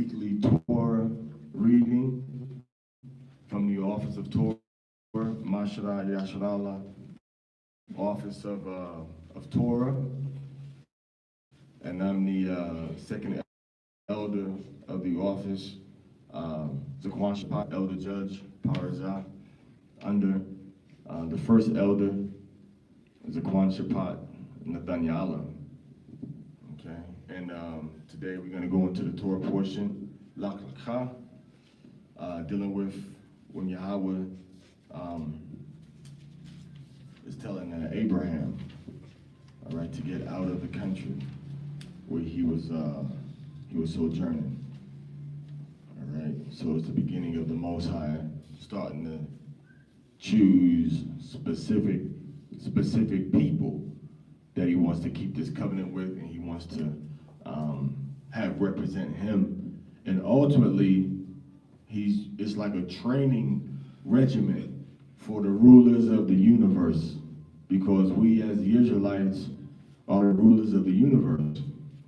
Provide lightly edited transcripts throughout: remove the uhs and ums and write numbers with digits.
weekly Torah reading from the Office of Torah, Mashara Yasharallah, Office of Torah, and I'm the second elder of the office, Zaquan Shapat, Elder Judge Parazah, under the first elder, Zaquan Shapat Nathaniala. Okay, and today we're going to go into the Torah portion, Lecha, dealing with when Yahweh is telling Abraham, all right, to get out of the country where he was sojourning. All right, so it's the beginning of the Most High starting to choose specific people that he wants to keep this covenant with, and he wants to have represent him. And ultimately, it's like a training regiment for the rulers of the universe, because we as the Israelites are the rulers of the universe.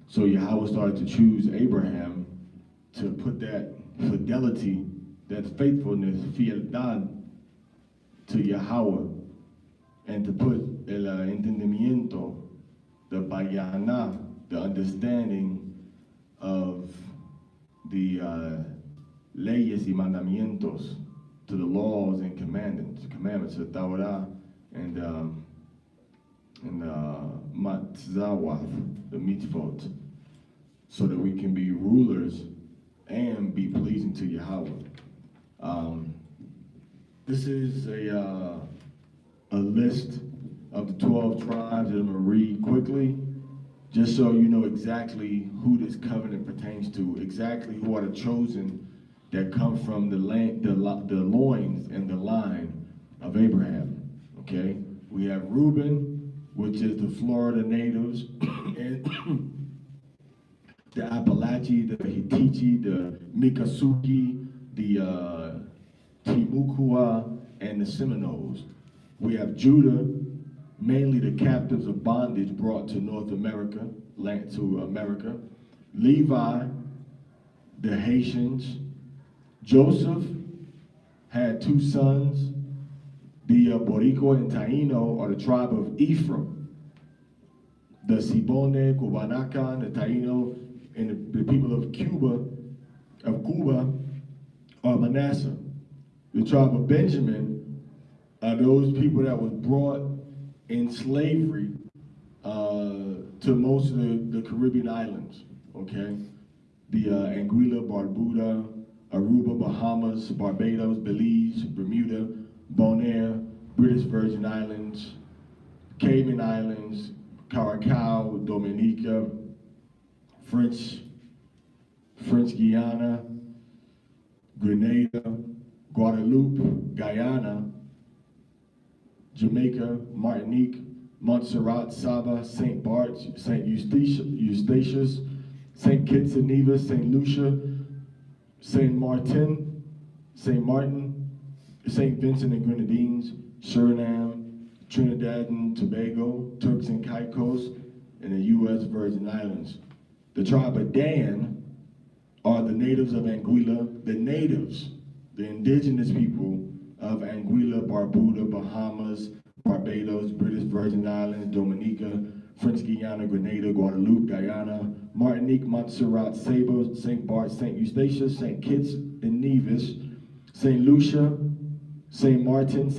So Yahweh started to choose Abraham to put that fidelity, that faithfulness, fieldad, to Yahweh, and to put el entendimiento, the bayana, the understanding of the leyes y mandamientos, to the laws and commandments, the Torah and matzawath, the mitzvot, so that we can be rulers and be pleasing to Yahweh. This is a list of the 12 tribes that I'm going to read quickly, just so you know exactly who this covenant pertains to, exactly who are the chosen that come from the loins and the line of Abraham. Okay, we have Reuben, which is the Florida natives, and the Appalachi, the Hittite, the Miccosukee, the Timucua, and the Seminoles. We have Judah, mainly the captives of bondage brought to North America, to America. Levi, the Haitians. Joseph had two sons. The Boricua and Taino are the tribe of Ephraim. The Siboney, Cubanacan, the Taino, and the people of Cuba are Manasseh. The tribe of Benjamin are those people that was brought in slavery to most of the Caribbean islands, okay? The Anguilla, Barbuda, Aruba, Bahamas, Barbados, Belize, Bermuda, Bonaire, British Virgin Islands, Cayman Islands, Curacao, Dominica, French Guiana, Grenada, Guadeloupe, Guyana, Jamaica, Martinique, Montserrat, Saba, St. Barts, St. Eustatius, St. Kitts and Nevis, St. Lucia, St. Martin, St. Vincent and Grenadines, Suriname, Trinidad and Tobago, Turks and Caicos, and the U.S. Virgin Islands. The tribe of Dan are the natives of Anguilla, the indigenous people of Anguilla, Barbuda, Bahamas, Barbados, British Virgin Islands, Dominica, French Guiana, Grenada, Guadeloupe, Guyana, Martinique, Montserrat, Saba, St. Barts, St. Eustatius, St. Kitts and Nevis, St. Lucia, St. Martin,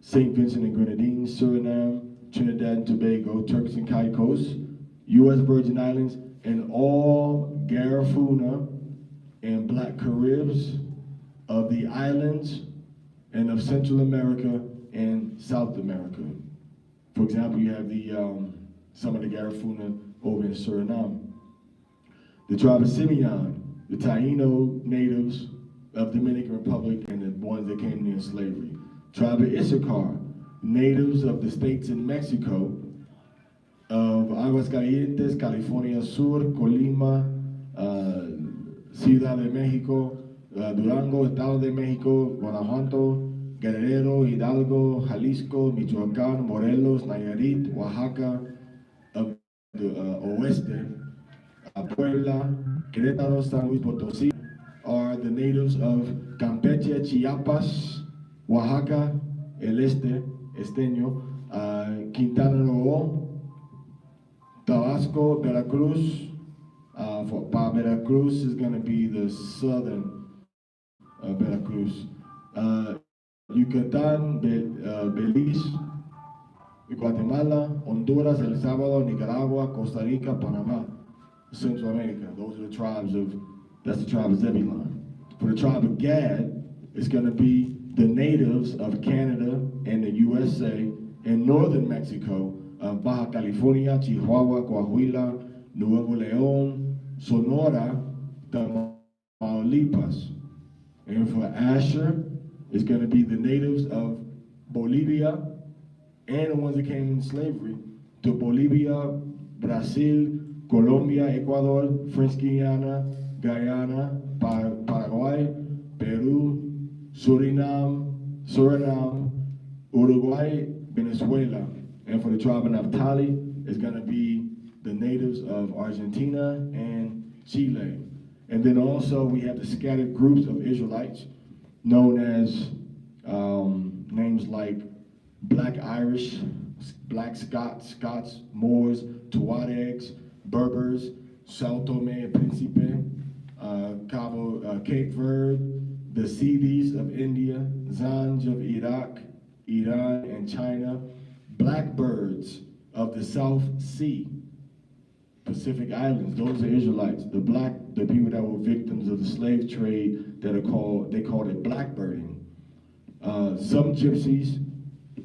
St. Vincent and Grenadines, Suriname, Trinidad and Tobago, Turks and Caicos, U.S. Virgin Islands, and all Garifuna and Black Caribs of the islands and of Central America and South America. For example, you have some of the Garifuna over in Suriname. The tribe of Simeon, the Taino natives of Dominican Republic and the ones that came near slavery. Tribe of Issachar, natives of the states in Mexico, of Aguascalientes, California Sur, Colima, Ciudad de Mexico, Durango, Estado de Mexico, Guanajuato, Guerrero, Hidalgo, Jalisco, Michoacán, Morelos, Nayarit, Oaxaca, of the Oeste, Puebla, Querétaro, San Luis Potosí are the natives of Campeche, Chiapas, Oaxaca, El Esteño, Quintana Roo, Tabasco, Veracruz. For Veracruz is going to be the southern Veracruz. Yucatan, Belize, Guatemala, Honduras, El Salvador, Nicaragua, Costa Rica, Panama, Central America. Those are the tribes that's the tribe of Zebulon. For the tribe of Gad, it's going to be the natives of Canada and the USA and northern Mexico, Baja California, Chihuahua, Coahuila, Nuevo León, Sonora, Tamaulipas. And for Asher, it's going to be the natives of Bolivia and the ones that came in slavery to Bolivia, Brazil, Colombia, Ecuador, French Guiana, Guyana, Paraguay, Peru, Suriname, Uruguay, Venezuela. And for the tribe of Naphtali, it's going to be the natives of Argentina and Chile. And then also we have the scattered groups of Israelites known as names like Black Irish, Black Scots, Moors, Tuaregs, Berbers, Sao Tome and Principe, Cape Verde, the Sidis of India, Zanj of Iraq, Iran, and China, Blackbirds of the South Sea, Pacific Islands. Those are Israelites. The people that were victims of the slave trade they called it blackbirding. Some gypsies.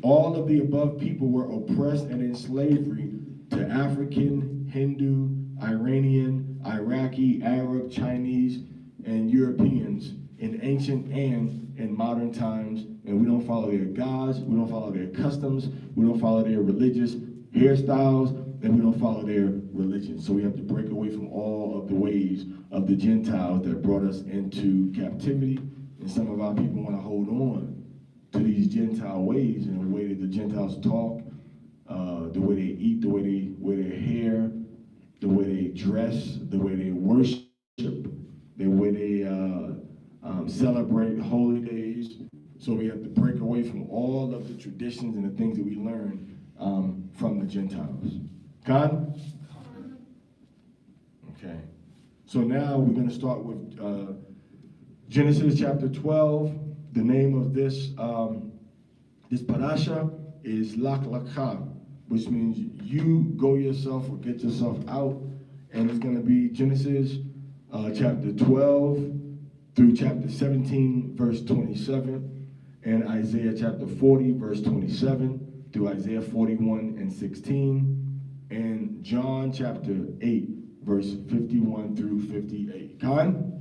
All of the above people were oppressed and in slavery to African, Hindu, Iranian, Iraqi, Arab, Chinese, and Europeans in ancient and in modern times. And we don't follow their gods, we don't follow their customs, we don't follow their religious hairstyles, and we don't follow their religion. So we have to break away from all of the ways of the Gentiles that brought us into captivity. And some of our people want to hold on to these Gentile ways and the way that the Gentiles talk, the way they eat, the way they wear their hair, the way they dress, the way they worship, the way they celebrate holy days. So we have to break away from all of the traditions and the things that we learn from the Gentiles. Con? Okay. So now we're going to start with Genesis chapter 12. The name of this parasha is Lecha, which means you go yourself or get yourself out. And it's going to be Genesis chapter 12 through chapter 17, verse 27, and Isaiah chapter 40, verse 27, through Isaiah 41 and 16, and John chapter 8, verse 51 through 58. Khan?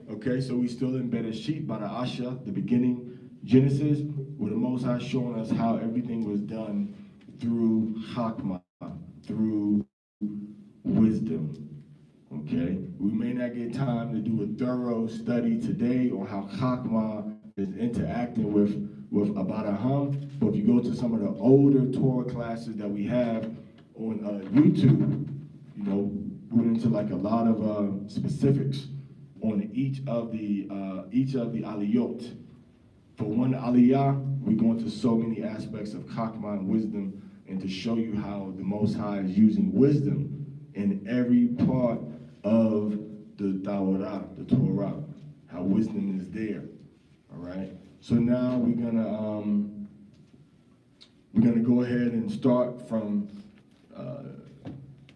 Okay, so we still in Bereshit, Bara'asha, the beginning, Genesis, where the Most High showing us how everything was done through Chakmah, through wisdom. Okay, we may not get time to do a thorough study today on how Chakmah is interacting with Abaraham, but if you go to some of the older Torah classes that we have on YouTube, you know, we went into like a lot of specifics on each of the aliyot. For one aliyah, we go into so many aspects of chakmah and wisdom, and to show you how the Most High is using wisdom in every part of the Torah, how wisdom is there. All right. So now we're gonna go ahead and start from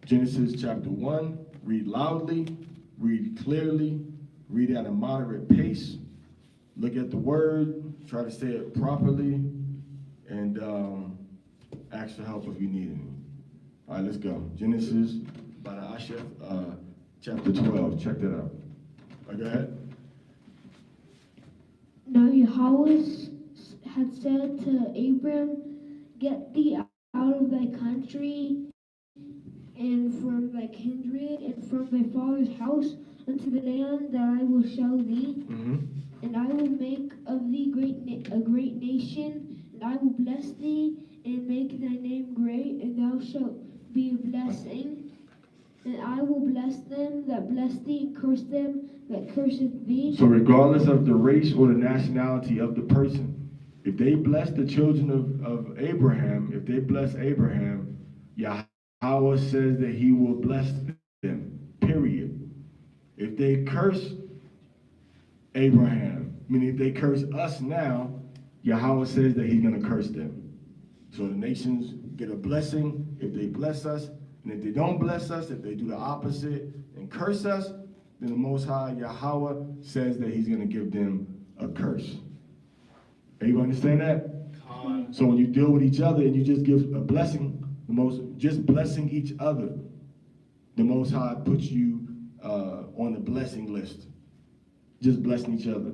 Genesis chapter 1. Read loudly, read clearly, read at a moderate pace, look at the word, try to say it properly, and ask for help if you need any. All right, let's go. Genesis, Bara'asha, chapter 12. Check that out. Go ahead. Now Yahweh had said to Abram, "Get thee out of thy country and from thy kindred and from thy father's house unto the land that I will show thee. And I will make of thee a great nation, and I will bless thee and make thy name great, and thou shalt be a blessing. and I will bless them that bless thee, and curse them that curseth thee. So regardless of the race or the nationality of the person, if they bless the children of Abraham, if they bless Abraham, Yahweh says that he will bless them, period. If they curse Abraham, meaning if they curse us now, Yahweh says that he's going to curse them. So the nations get a blessing if they bless us, and if they don't bless us, if they do the opposite and curse us, then the Most High Yahweh says that he's going to give them a curse. Everybody understand that? So when you deal with each other and you just give a blessing, just blessing each other, the Most High puts you on the blessing list. Just blessing each other.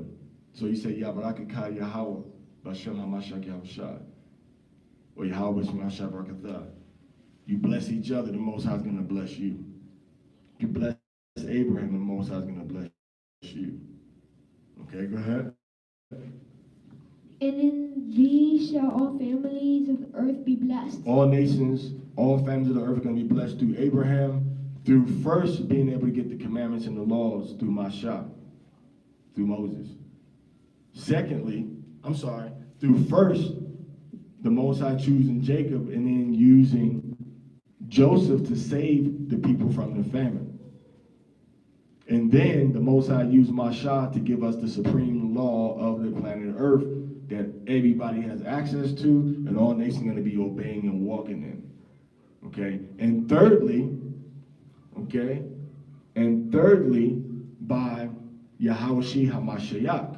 So you say, Yabarakakah Yahweh, Bashem HaMashak Yahushai, or Yahweh Shemashah Barakatah. You bless each other, the Most High is going to bless you. You bless Abraham, the Most High is going to bless you. Okay, go ahead. And in thee shall all families of the earth be blessed. All nations, all families of the earth are going to be blessed through Abraham, through first being able to get the commandments and the laws through Mashah, through Moses. Secondly, through first the Most High choosing Jacob and then using Joseph to save the people from the famine. And then the Most High used Mashah to give us the supreme law of the planet Earth that everybody has access to and all nations are going to be obeying and walking in. Okay? And thirdly, by Yahweh HaMashiach,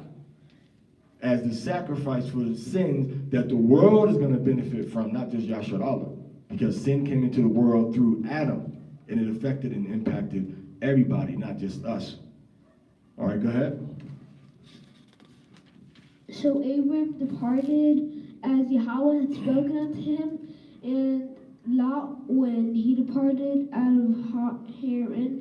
as the sacrifice for the sins that the world is going to benefit from, not just Yashar Allah, because sin came into the world through Adam, and it affected and impacted everybody, not just us. All right, go ahead. So Abram departed as Yahweh had spoken unto him, and Lot, when he departed out of Haran,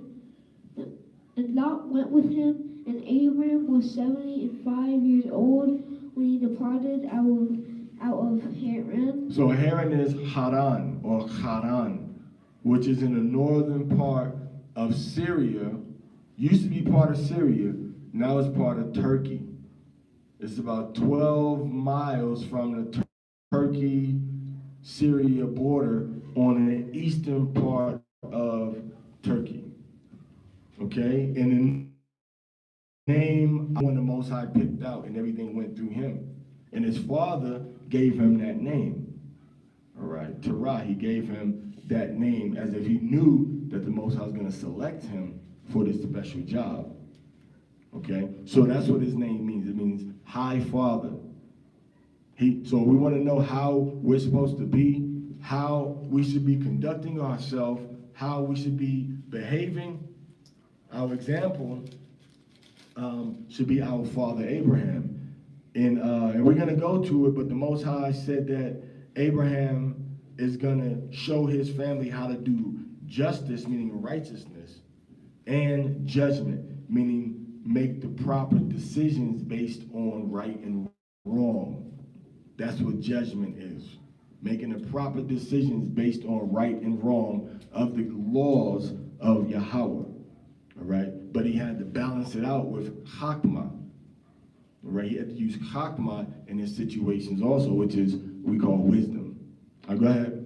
and Lot went with him, and Abram was 75 years old when he departed out of Haran. So Haran is Haran, or Haran, which is in the northern part of Syria. Used to be part of Syria, now it's part of Turkey. It's about 12 miles from the Turkey-Syria border on the eastern part of Turkey. Okay? And the name when the Most High picked out and everything went through him. And his father gave him that name. All right? Torah, he gave him that name as if he knew that the Most High was going to select him for this special job. Okay? So that's what his name means. It means High Father. So we want to know how we're supposed to be, how we should be conducting ourselves, how we should be behaving. Our example should be our father Abraham. And we're going to go to it, but the Most High said that Abraham is going to show his family how to do justice, meaning righteousness, and judgment, meaning make the proper decisions based on right and wrong. That's what judgment is. Making the proper decisions based on right and wrong of the laws of Yahweh. All right? But he had to balance it out with Chakmah. All right? He had to use Chakmah in his situations also, which is we call wisdom. Go ahead.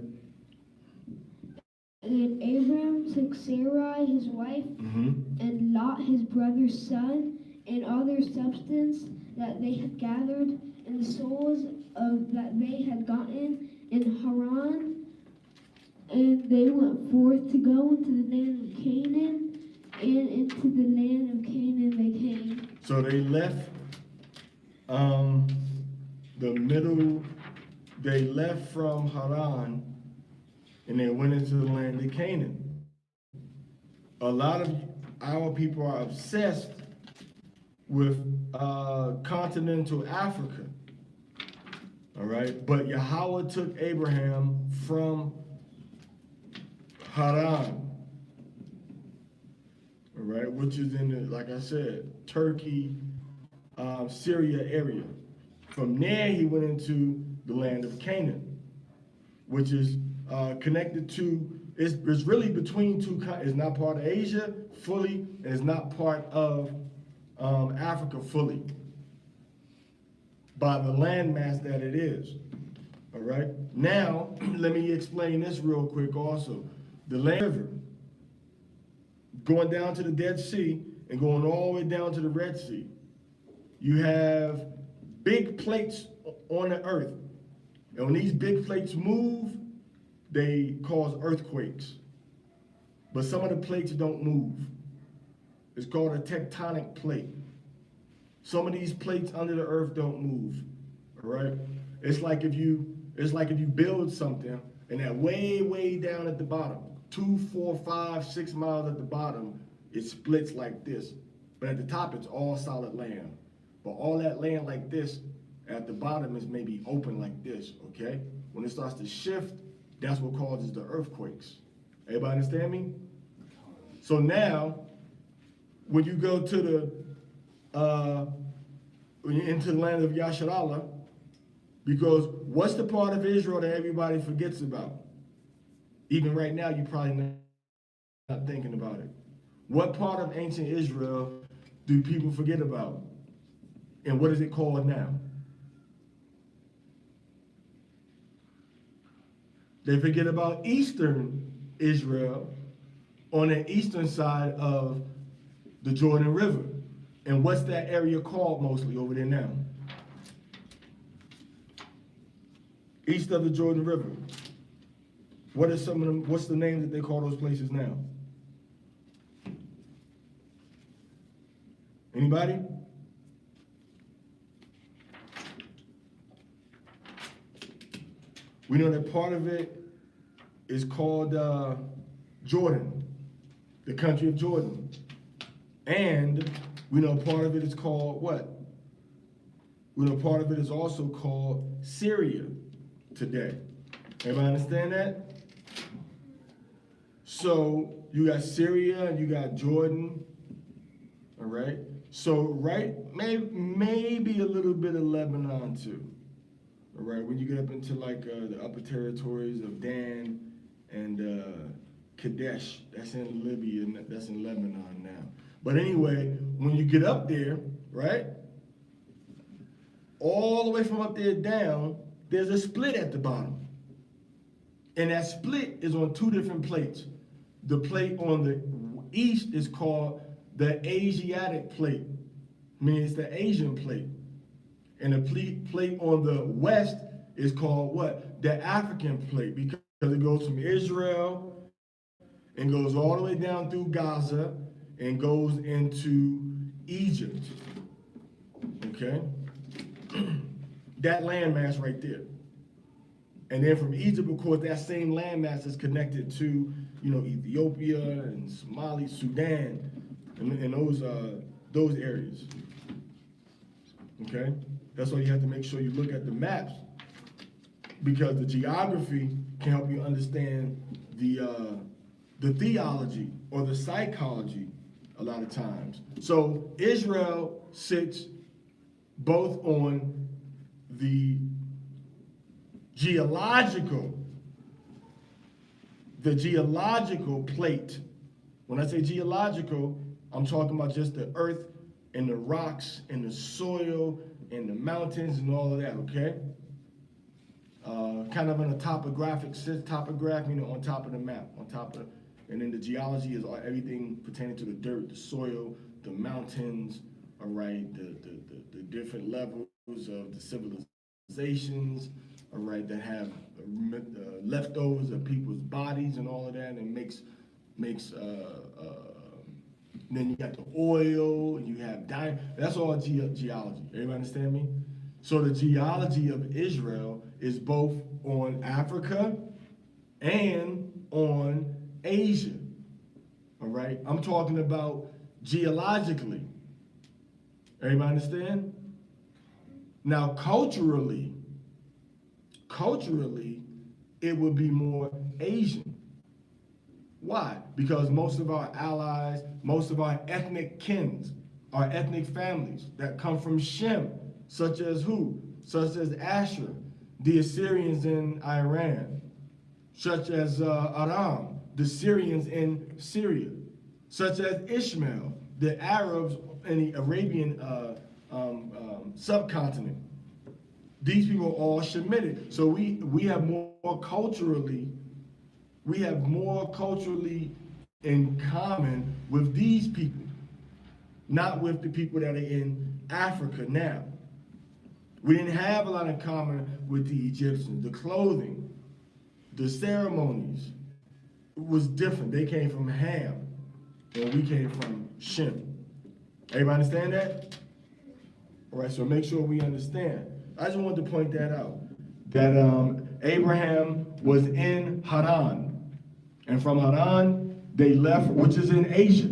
And Abram took Sarai his wife, and Lot his brother's son, and all their substance that they had gathered, and the souls that they had gotten in Haran, and they went forth to go into the land of Canaan, and into the land of Canaan they came. So they left they left from Haran, and they went into the land of Canaan. A lot of our people are obsessed with continental Africa, all right? But Yahweh took Abraham from Haran, all right, which is in the, like I said, Turkey, Syria area. From there, he went into the land of Canaan, which is connected to it's really between two countries. It's not part of Asia fully, and it's not part of Africa fully by the landmass that it is. All right. Now, let me explain this real quick also. The land river, going down to the Dead Sea and going all the way down to the Red Sea. You have big plates on the earth. And when these big plates move, they cause earthquakes. But some of the plates don't move. It's called a tectonic plate. Some of these plates under the earth don't move. All right? It's like if you build something and that way down at the bottom, 2, 4, 5, 6 miles at the bottom, it splits like this. But at the top, it's all solid land. But all that land like this, at the bottom is maybe open like this, okay? When it starts to shift, that's what causes the earthquakes. Everybody understand me? So now, when you go to into the land of Yasharallah, because what's the part of Israel that everybody forgets about? Even right now, you're probably not thinking about it. What part of ancient Israel do people forget about? And what is it called now? They forget about Eastern Israel on the eastern side of the Jordan River. And what's that area called mostly over there now? East of the Jordan River. What are some of them? What's the name that they call those places now? Anybody? We know that part of it is called Jordan, the country of Jordan. And we know part of it is called what? We know part of it is also called Syria today. Everybody understand that? So you got Syria and you got Jordan, all right? So right, maybe a little bit of Lebanon too. All right, when you get up into like the upper territories of Dan and Kadesh, that's in Libya, and that's in Lebanon now. But anyway, when you get up there, right, all the way from up there down, there's a split at the bottom. And that split is on two different plates. The plate on the east is called the Asiatic plate, meaning it's the Asian plate. And the plate on the west is called what? The African plate, because it goes from Israel and goes all the way down through Gaza and goes into Egypt. Okay? That landmass right there. And then from Egypt, of course, that same landmass is connected to, Ethiopia and Somalia, Sudan, and those areas. Okay? That's why you have to make sure you look at the maps, because the geography can help you understand the theology or the psychology a lot of times. So Israel sits both on the geological plate. When I say geological, I'm talking about just the earth and the rocks and the soil and the mountains and all of that, okay? Kind of in a topographic sense, on top of the map, and then the geology is everything pertaining to the dirt, the soil, the mountains, all right, the different levels of the civilizations, all right, that have leftovers of people's bodies and all of that, and makes then you got the oil, and you have diamond. That's all geology. Everybody understand me? So the geology of Israel is both on Africa and on Asia. All right? I'm talking about geologically. Everybody understand? Now, culturally, it would be more Asian. Why? Because most of our allies, most of our ethnic kins, our ethnic families that come from Shem, such as who? Such as Asher, the Assyrians in Iran, such as Aram, the Syrians in Syria, such as Ishmael, the Arabs in the Arabian subcontinent. These people are all Shemitic. So we have more culturally in common with these people, not with the people that are in Africa now. We didn't have a lot in common with the Egyptians. The clothing, the ceremonies was different. They came from Ham, and we came from Shem. Everybody understand that? All right, so make sure we understand. I just wanted to point that out, that Abraham was in Haran, and from Haran, they left, which is in Asia.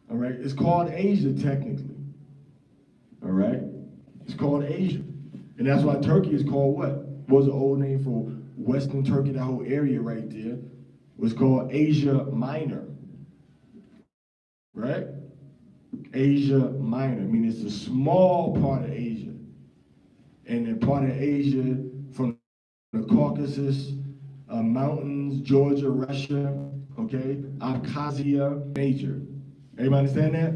All right, it's called Asia technically. All right, it's called Asia. And that's why Turkey is called what? What was the old name for Western Turkey, that whole area right there, was called Asia Minor. Right? Asia Minor, I mean, it's a small part of Asia. And a part of Asia from the Caucasus, mountains, Georgia, Russia, okay, Abkhazia, major. Everybody understand that?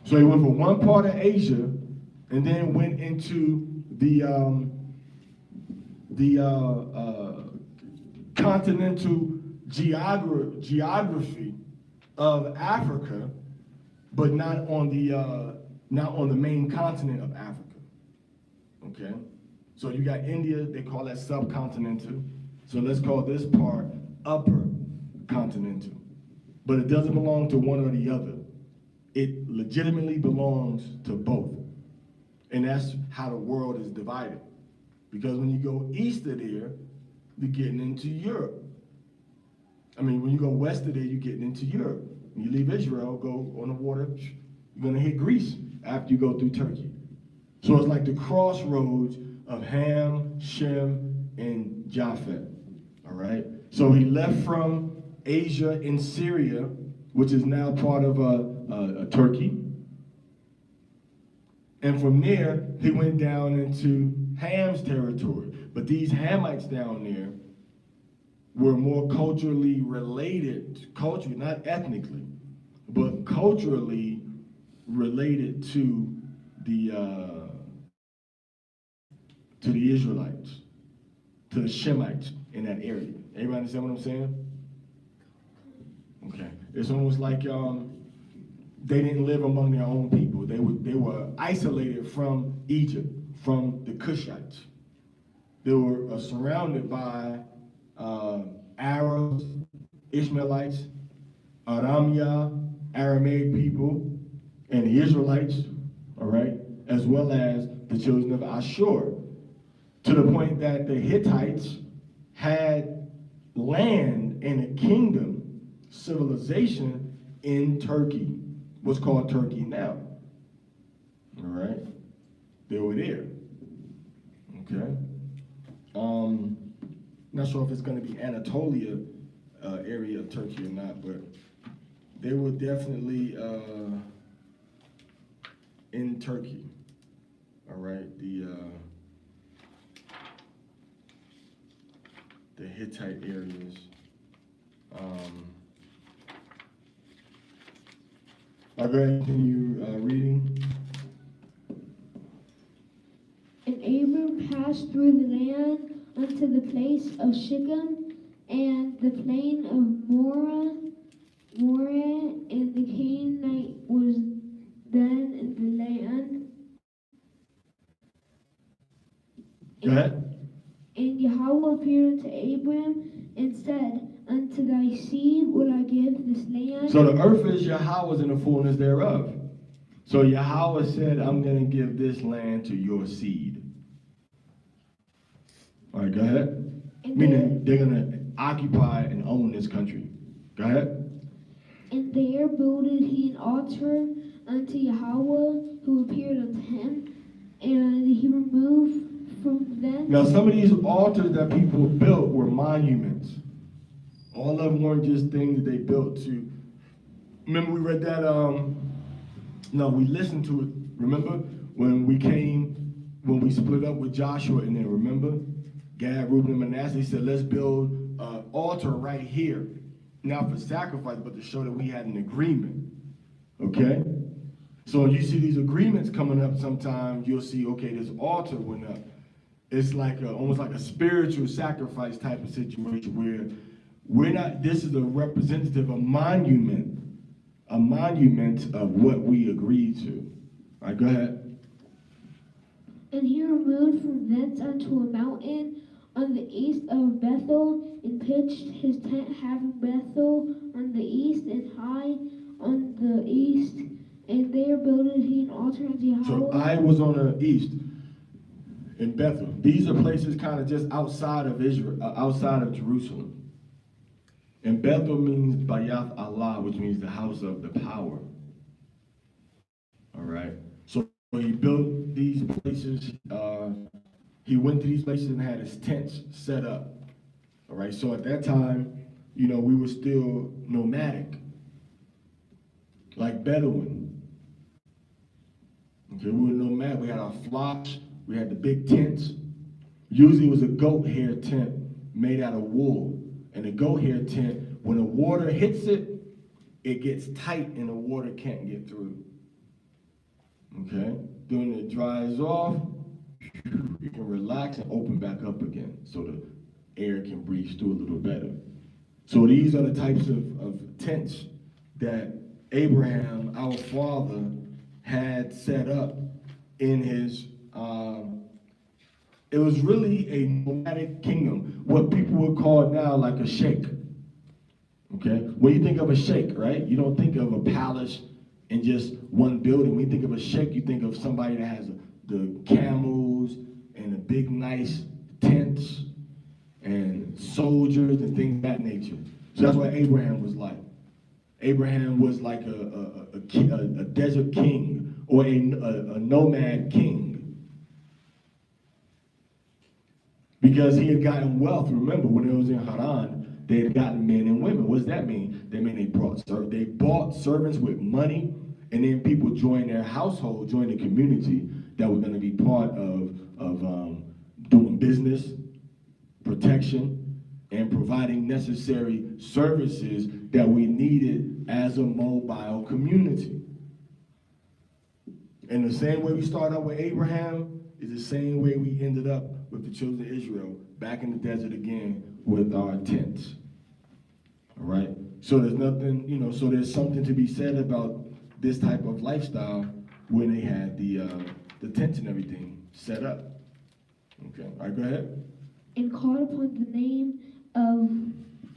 So he went from one part of Asia and then went into the continental geography of Africa, but not on the main continent of Africa. Okay, so you got India, they call that subcontinental. So let's call this part upper continental. But it doesn't belong to one or the other. It legitimately belongs to both. And that's how the world is divided. Because when you go east of there, you're getting into Europe. I mean, when you go west of there, you're getting into Europe. When you leave Israel, go on the water, you're gonna hit Greece after you go through Turkey. So it's like the crossroads of Ham, Shem, and Japheth, all right? So he left from Asia in Syria, which is now part of Turkey. And from there, he went down into Ham's territory. But these Hamites down there were more culturally related, culturally, not ethnically, but culturally related to the Israelites, to the Shemites in that area. Everybody understand what I'm saying? Okay. It's almost like they didn't live among their own people. They were isolated from Egypt, from the Cushites. They were surrounded by Arabs, Ishmaelites, Aramia, Aramaic people, and the Israelites, all right, as well as the children of Ashur, to the point that the Hittites had land and a kingdom, civilization in Turkey, what's called Turkey now, all right? They were there, okay? Not sure if it's gonna be Anatolia area of Turkey or not, but they were definitely in Turkey, all right? The Hittite areas. I'll go ahead and continue reading. And Abram passed through the land unto the place of Shechem, and the plain of Moreh, and the Canaanite was then in the land. Go ahead. And Yahweh appeared unto Abram and said, unto thy seed will I give this land. So the earth is Yahweh's and the fullness thereof. So Yahweh said, I'm going to give this land to your seed. All right, go ahead. And Meaning they're going to occupy and own this country. Go ahead. And there builded he an altar unto Yahweh, who appeared unto him, and he removed from thence. Now, some of these altars that people built were monuments. All of them weren't just things that they built to. Remember we read that, we listened to it. Remember when we split up with Joshua and then remember? Gad, Reuben, and Manasseh, he said, let's build an altar right here, not for sacrifice, but to show that we had an agreement. Okay? So you see these agreements coming up sometimes, you'll see, okay, this altar went up. It's like almost like a spiritual sacrifice type of situation where we're not, this is a representative, a monument of what we agreed to. All right, go ahead. And he removed from thence unto a mountain on the east of Bethel, and pitched his tent having Bethel on the east and high on the east, and there builded he an altar unto Yahweh. So I was on the east in Bethel. These are places kind of just outside of Israel, outside of Jerusalem. And Bethel means Bayath Allah, which means the house of the power. All right. So he built these places. He went to these places and had his tents set up. All right. So at that time, we were still nomadic, like Bedouin. Okay, we were nomadic. We had our flocks. We had the big tents. Usually it was a goat hair tent made out of wool. And the goat hair tent, when the water hits it, it gets tight and the water can't get through. Okay? Then it dries off, you can relax and open back up again so the air can breathe through a little better. So these are the types of tents that Abraham, our father, had set up in his, it was really a nomadic kingdom, what people would call now like a sheikh. Okay? When you think of a sheikh, right, you don't think of a palace in just one building. When you think of a sheikh, you think of somebody that has the camels and the big nice tents and soldiers and things of that nature. So that's what Abraham was like. Abraham was like a desert king or a nomad king. Because he had gotten wealth. Remember, when it was in Haran, they had gotten men and women. What does that mean? That mean they bought servants with money, and then people joined their household, joined the community that were going to be part of doing business, protection, and providing necessary services that we needed as a mobile community. And the same way we started out with Abraham is the same way we ended up with the children of Israel back in the desert again with our tents. All right? So there's nothing, so there's something to be said about this type of lifestyle when they had the tents and everything set up. Okay, all right, go ahead. And called upon the name of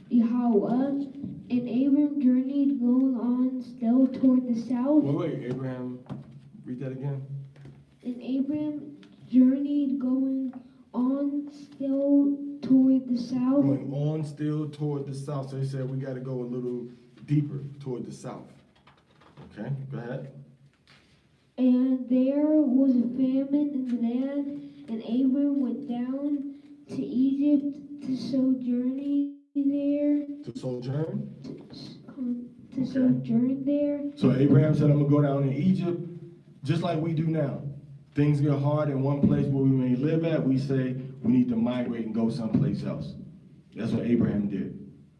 Yahweh, and Abram journeyed going on still toward the south. Wait, Abraham, read that again. And Abram journeyed going on still toward the south. Going on still toward the south. So he said we got to go a little deeper toward the south. Okay, go ahead. And there was a famine in the land, and Abram went down to Egypt to sojourn there. To sojourn? To sojourn there. So Abraham said, I'm going to go down to Egypt, just like we do now. Things get hard in one place where we may live at, we say we need to migrate and go someplace else. That's what Abraham did.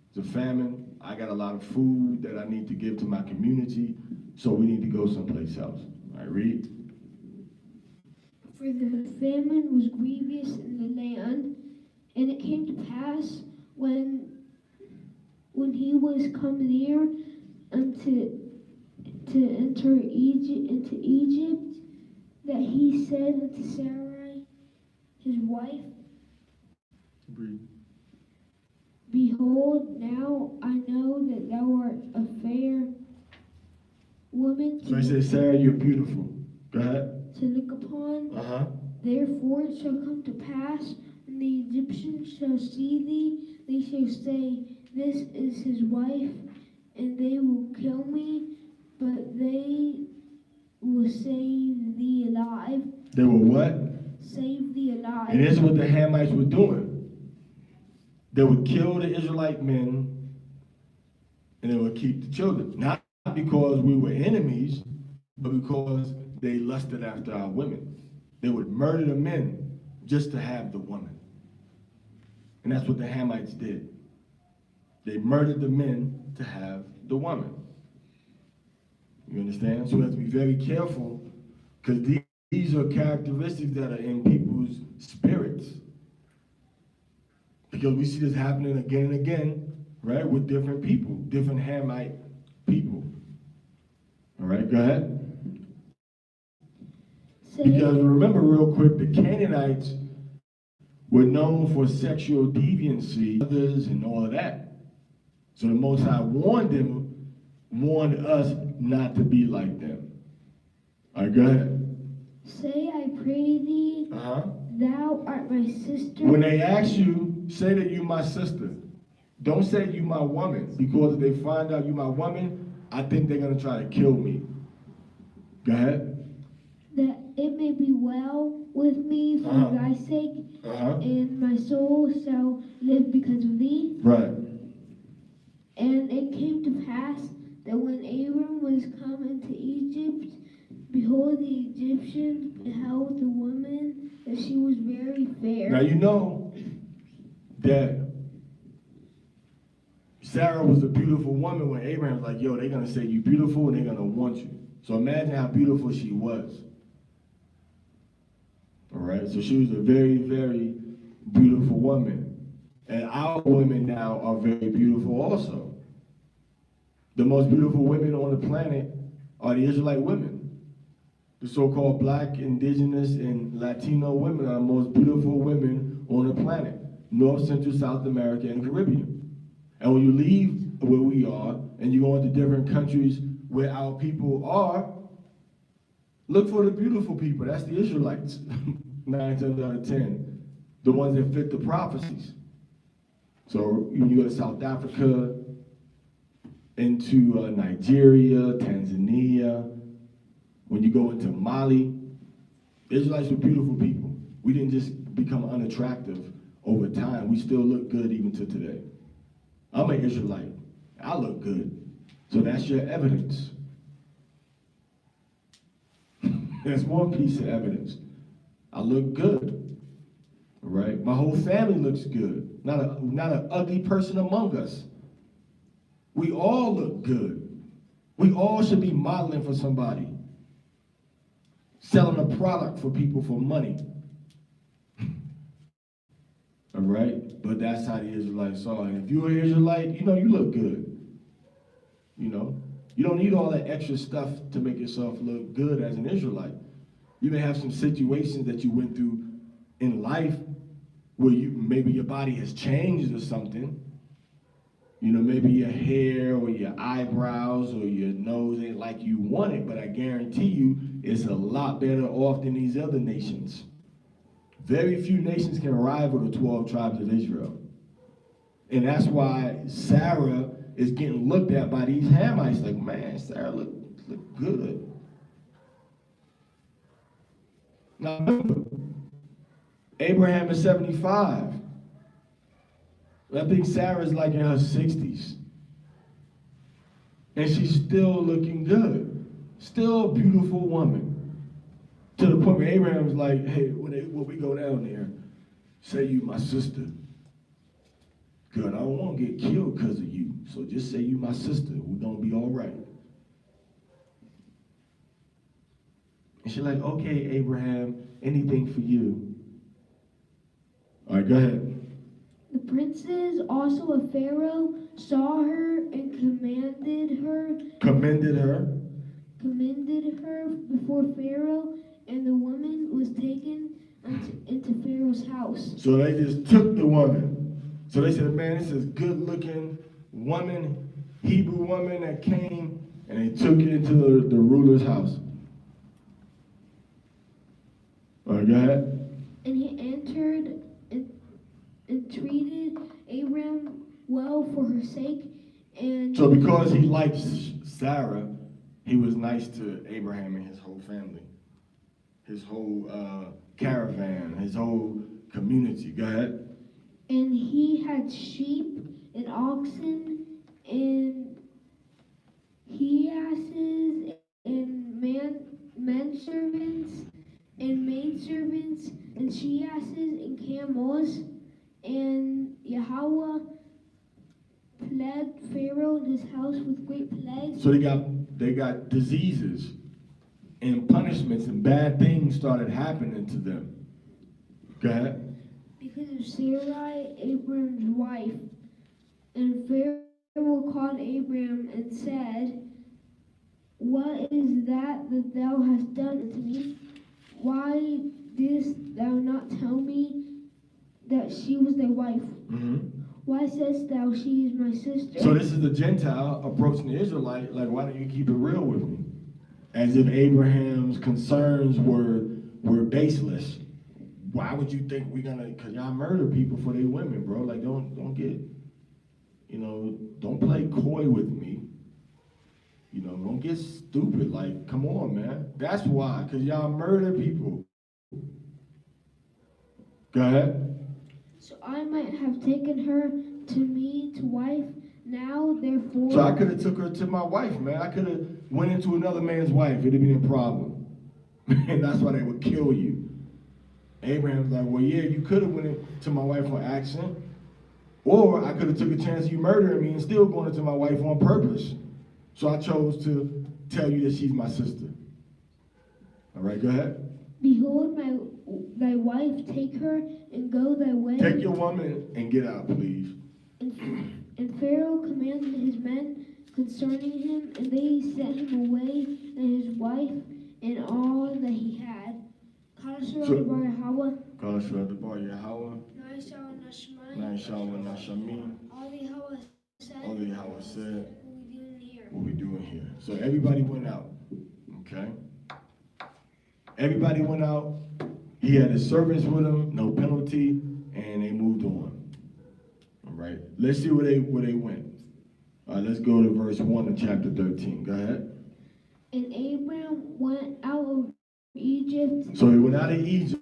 It's a famine. I got a lot of food that I need to give to my community, so we need to go someplace else. All right, read. For the famine was grievous in the land, and it came to pass when he was come near unto to enter into Egypt, that he said unto Sarai, his wife, Read. Behold, now I know that thou art a fair woman So he said, Sarah, you're beautiful. Go ahead. to look upon. Uh-huh. Therefore it shall come to pass, when the Egyptians shall see thee, they shall say, This is his wife, and they will kill me, but they will save thee alive. They were what? Save thee alive. And this is what the Hamites were doing. They would kill the Israelite men, and they would keep the children. Not because we were enemies, but because they lusted after our women. They would murder the men just to have the woman. And that's what the Hamites did. They murdered the men to have the woman. You understand? So we have to be very careful because these are characteristics that are in people's spirits. Because we see this happening again and again, right, with different people, different Hamite people. All right, go ahead. Because remember real quick, the Canaanites were known for sexual deviancy, others and all of that. So the Most High warned us not to be like them. All right, go ahead. Say, I pray thee, thou art my sister. When they ask you, say that you my sister. Don't say you my woman, because if they find out you my woman, I think they're going to try to kill me. Go ahead. That it may be well with me for thy sake, and my soul shall live because of thee. Right. And it came to pass that when Abram was come into Egypt, behold, the Egyptians beheld the woman, that she was very fair. Now you know that Sarah was a beautiful woman when Abraham was like, yo, they're going to say you beautiful and they're going to want you. So imagine how beautiful she was. All right, so she was a very, very beautiful woman. And our women now are very beautiful also. The most beautiful women on the planet are the Israelite women. The so-called black, indigenous, and Latino women are the most beautiful women on the planet. North, Central, South America, and Caribbean. And when you leave where we are, and you go into different countries where our people are, look for the beautiful people. That's the Israelites. 9 times out of 10. The ones that fit the prophecies. So when you go to South Africa, into Nigeria, Tanzania, when you go into Mali, Israelites were beautiful people. We didn't just become unattractive over time. We still look good even to today. I'm an Israelite. I look good. So that's your evidence. That's one piece of evidence. I look good, right? My whole family looks good. Not an ugly person among us. We all look good. We all should be modeling for somebody. Selling a product for people for money. All right? But that's how the Israelites are. And if you're an Israelite, you know you look good. You know? You don't need all that extra stuff to make yourself look good as an Israelite. You may have some situations that you went through in life where maybe your body has changed or something. You know, maybe your hair or your eyebrows or your nose ain't like you want it, but I guarantee you it's a lot better off than these other nations. Very few nations can rival the 12 tribes of Israel. And that's why Sarah is getting looked at by these Hamites like, man, Sarah look good. Now remember, Abraham is 75. I think Sarah's like in her 60s. And she's still looking good. Still a beautiful woman. To the point where Abraham's like, hey, when we go down there, say you my sister. Good, I don't want to get killed because of you. So just say you my sister. We're going to be all right. And she's like, okay, Abraham, anything for you. All right, go ahead. The princes also of Pharaoh saw her and commended her before Pharaoh, and the woman was taken into Pharaoh's house. So they just took the woman. So they said, man, this is good-looking woman, Hebrew woman that came, and they took it into the ruler's house. All right, go ahead. And he entered and treated Abram well for her sake. And so because he liked Sarah, he was nice to Abraham and his whole family, his whole caravan, his whole community. Go ahead. And he had sheep and oxen and he-asses and men servants and maidservants and she-asses and camels. And Yahweh fled Pharaoh and his house with great plagues. So they got diseases and punishments and bad things started happening to them. Go ahead. Because of Sarai, Abram's wife. And Pharaoh called Abram and said, "What is that thou hast done unto me? Why didst thou not tell me that she was thy wife? Mm-hmm. Why saidst thou, she is my sister?" So this is the Gentile approaching the Israelite, like, why don't you keep it real with me? As if Abraham's concerns were baseless. Why would you think we're gonna, cause y'all murder people for their women, bro? Like, don't get, don't play coy with me. Don't get stupid. Like, come on, man. That's why, cause y'all murder people. Go ahead. So I might have taken her to me to wife. Now, therefore. So I could have took her to my wife, man. I could have went into another man's wife. It'd have been a problem. And that's why they would kill you. Abraham's like, well, yeah, you could have went into my wife on accident. Or I could have took a chance of you murdering me and still going into my wife on purpose. So I chose to tell you that she's my sister. All right, go ahead. Behold, thy wife, take her and go thy way. Take your woman and get out, please. And Pharaoh commanded his men concerning him, and they sent him away, and his wife, and all that he had. Kadashah bar Yahweh. Kadashah bar Yahweh. Naishah Nashmai. Naishah Nashami. All the Yahweh said. All the Yahweh said. What we doing here? What we doing here? So everybody went out. Okay. Everybody went out. He had his servants with him, no penalty, and they moved on. All right. Let's see where they went. All right, let's go to verse 1 of chapter 13. Go ahead. And Abram went out of Egypt. So he went out of Egypt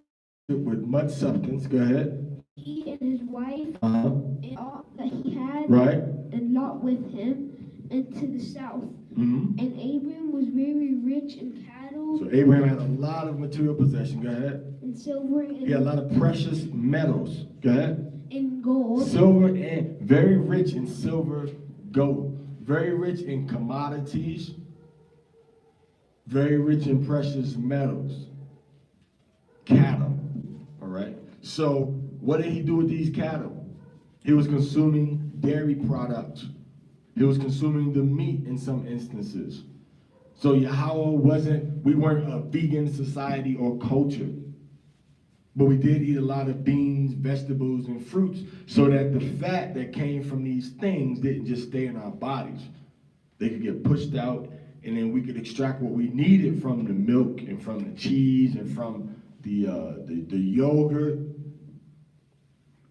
with much substance. Go ahead. He and his wife and all that he had. Right. And Lot with him, and to the south. Mm-hmm. And Abram was very rich in cattle. So Abraham had a lot of material possession. Go ahead. And silver and he had a lot of precious metals. Go ahead. in gold. Silver and very rich in silver, gold. Very rich in commodities. Very rich in precious metals. Cattle. All right. So what did he do with these cattle? He was consuming dairy products. He was consuming the meat in some instances. So Yahweh we weren't a vegan society or culture. But we did eat a lot of beans, vegetables, and fruits so that the fat that came from these things didn't just stay in our bodies. They could get pushed out, and then we could extract what we needed from the milk and from the cheese and from the yogurt.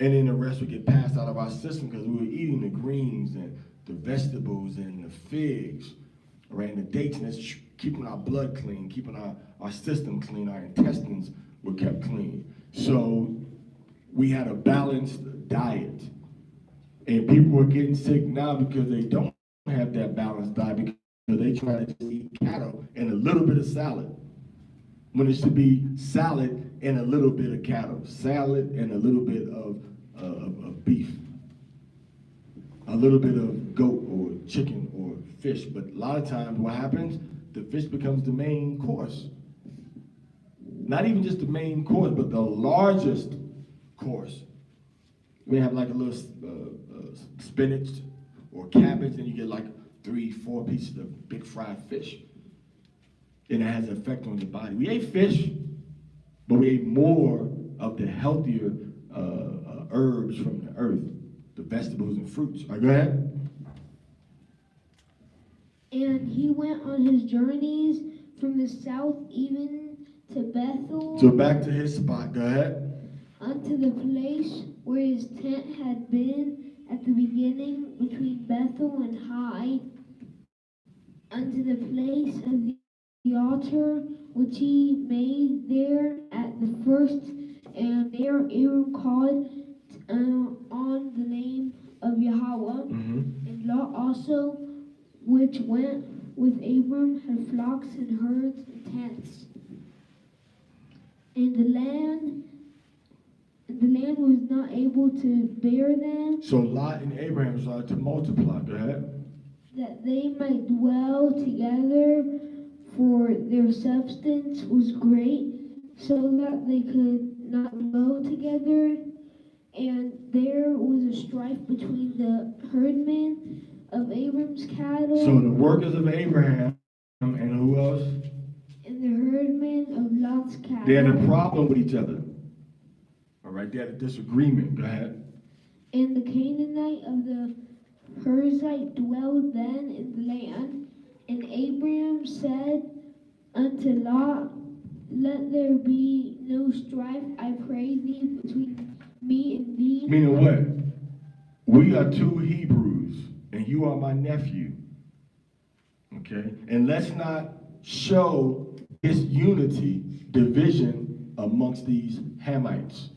And then the rest would get passed out of our system because we were eating the greens and the vegetables and the figs, right? And the dates, and it's keeping our blood clean, keeping our system clean, our intestines were kept clean. So we had a balanced diet. And people are getting sick now because they don't have that balanced diet because they try to just eat cattle and a little bit of salad. When it should be salad and a little bit of cattle, salad and a little bit of beef, a little bit of goat or chicken or fish. But a lot of times what happens, the fish becomes the main course. Not even just the main course, but the largest course. We have like a little spinach or cabbage, and you get like 3-4 pieces of big fried fish. And it has an effect on your body. We ate fish, but we ate more of the healthier herbs from the earth, the vegetables and fruits. All right, go ahead. And he went on his journeys from the south even to Bethel. So back to his spot. Go ahead. Unto the place where his tent had been at the beginning between Bethel and Hai, unto the place of the altar which he made there at the first, and there Abram called on the name of Yahweh. Mm-hmm. And Lot also, which went with Abram, had flocks and herds and tents. And the land the land was not able to bear them, So Lot and Abraham started to multiply. Go ahead. that they might dwell together, for their substance was great, so that they could not dwell together. And there was a strife between the herdmen of Abram's cattle So the workers of Abraham and who else? and the herdmen of Lot's cattle. They had a problem with each other. All right, they had a disagreement. Go ahead. And the Canaanite of the Perizzite dwelled then in the land. And Abram said unto Lot, let there be no strife, I pray thee, between me and thee. Meaning what? We are two Hebrews, and you are my nephew. Okay? And let's not show disunity, division amongst these Hamites.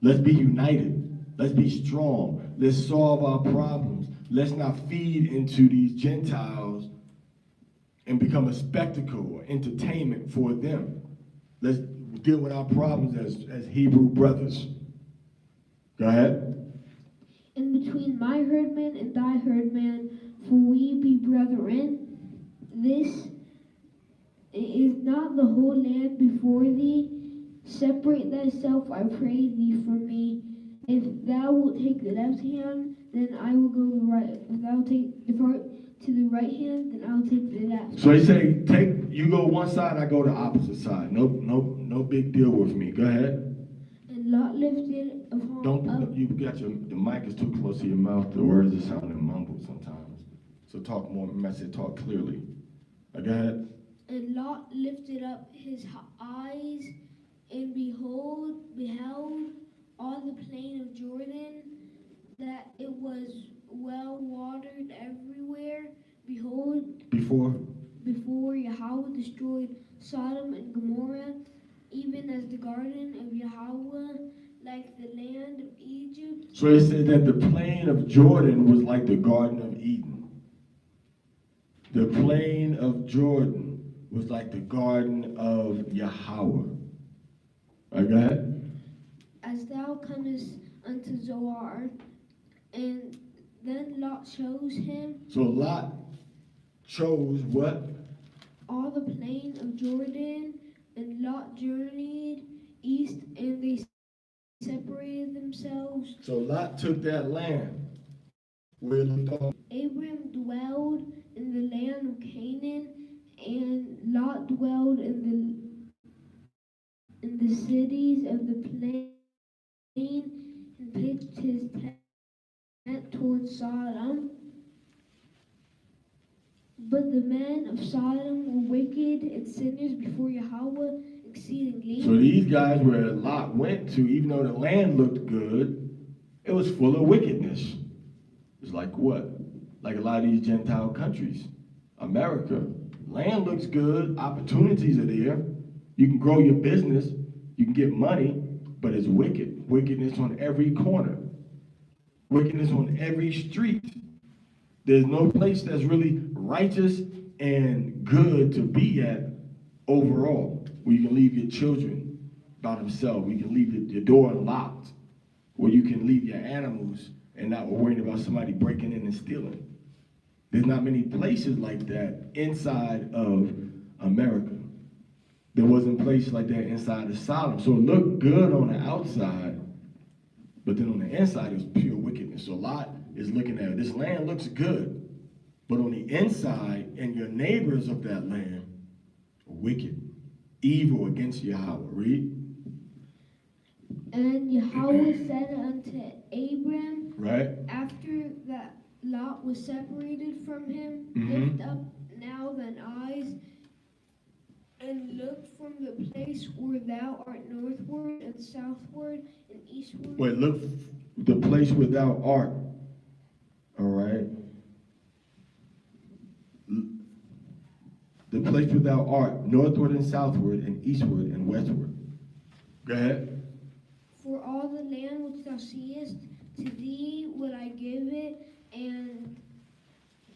Let's be united. Let's be strong. Let's solve our problems. Let's not feed into these Gentiles and become a spectacle or entertainment for them. Let's deal with our problems as Hebrew brothers. Go ahead. And between my herdmen and thy herdmen, for we be brethren, this is not the whole land before thee. Separate thyself, I pray thee, from me. If thou wilt take the left hand, then I will go the right. If thou depart to the right hand, then I'll take the left. So he said, you go one side, I go the opposite side. No big deal with me. Go ahead. And Lot lifted up. You got the mic is too close to your mouth. The words are sounding mumbled sometimes. So talk more, message, talk clearly. Go ahead. And Lot lifted up his eyes, and beheld all the plain of Jordan, that it was well watered everywhere. Behold, before Yahweh destroyed Sodom and Gomorrah, even as the garden of Yahweh, like the land of Egypt. So it said that the plain of Jordan was like the Garden of Eden. The plain of Jordan was like the Garden of Yahweh. All right, go ahead. As thou comest unto Zoar, and then Lot chose him. So Lot chose what? All the plain of Jordan, and Lot journeyed east, and they separated themselves. So Lot took that land. Where it looked on. Abram dwelled in the land of Canaan, and Lot dwelled in the cities of the plain, and pitched his tent towards Sodom. But the men of Sodom were wicked and sinners before Yahweh exceedingly. So these guys where Lot went to, even though the land looked good, it was full of wickedness. It's like what? Like a lot of these Gentile countries. America, land looks good, opportunities are there. You can grow your business, you can get money, but it's wicked. Wickedness on every corner. Wickedness on every street. There's no place that's really righteous and good to be at overall, where you can leave your children by themselves, where you can leave your door unlocked, where you can leave your animals and not worrying about somebody breaking in and stealing. There's not many places like that inside of America. There wasn't a place like that inside of Sodom. So it looked good on the outside, but then on the inside it was pure wickedness. So Lot is looking at it. This land looks good, but on the inside and your neighbors of that land are wicked, evil against Yahweh. Read. And Yahweh said unto Abram, right, after that Lot was separated from him, lift up now thine eyes, and look from the place where thou art northward and southward and eastward. Wait, look the place where thou art. All right. The place where thou art, northward and southward and eastward and westward. Go ahead. For all the land which thou seest, to thee will I give it, and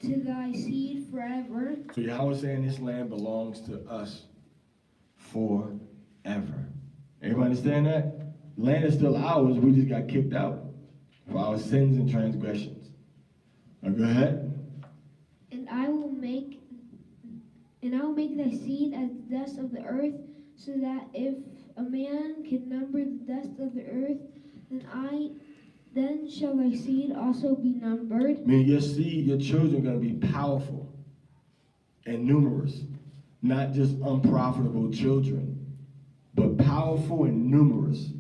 to thy seed forever. So Yahweh saying this land belongs to us forever. Everybody understand that? land is still ours. We just got kicked out for our sins and transgressions. Now go ahead. And I will make thy seed as the dust of the earth, so that if a man can number the dust of the earth, then shall thy seed also be numbered. I mean, your seed, your children are going to be powerful and numerous, not just unprofitable children, but powerful and numerous.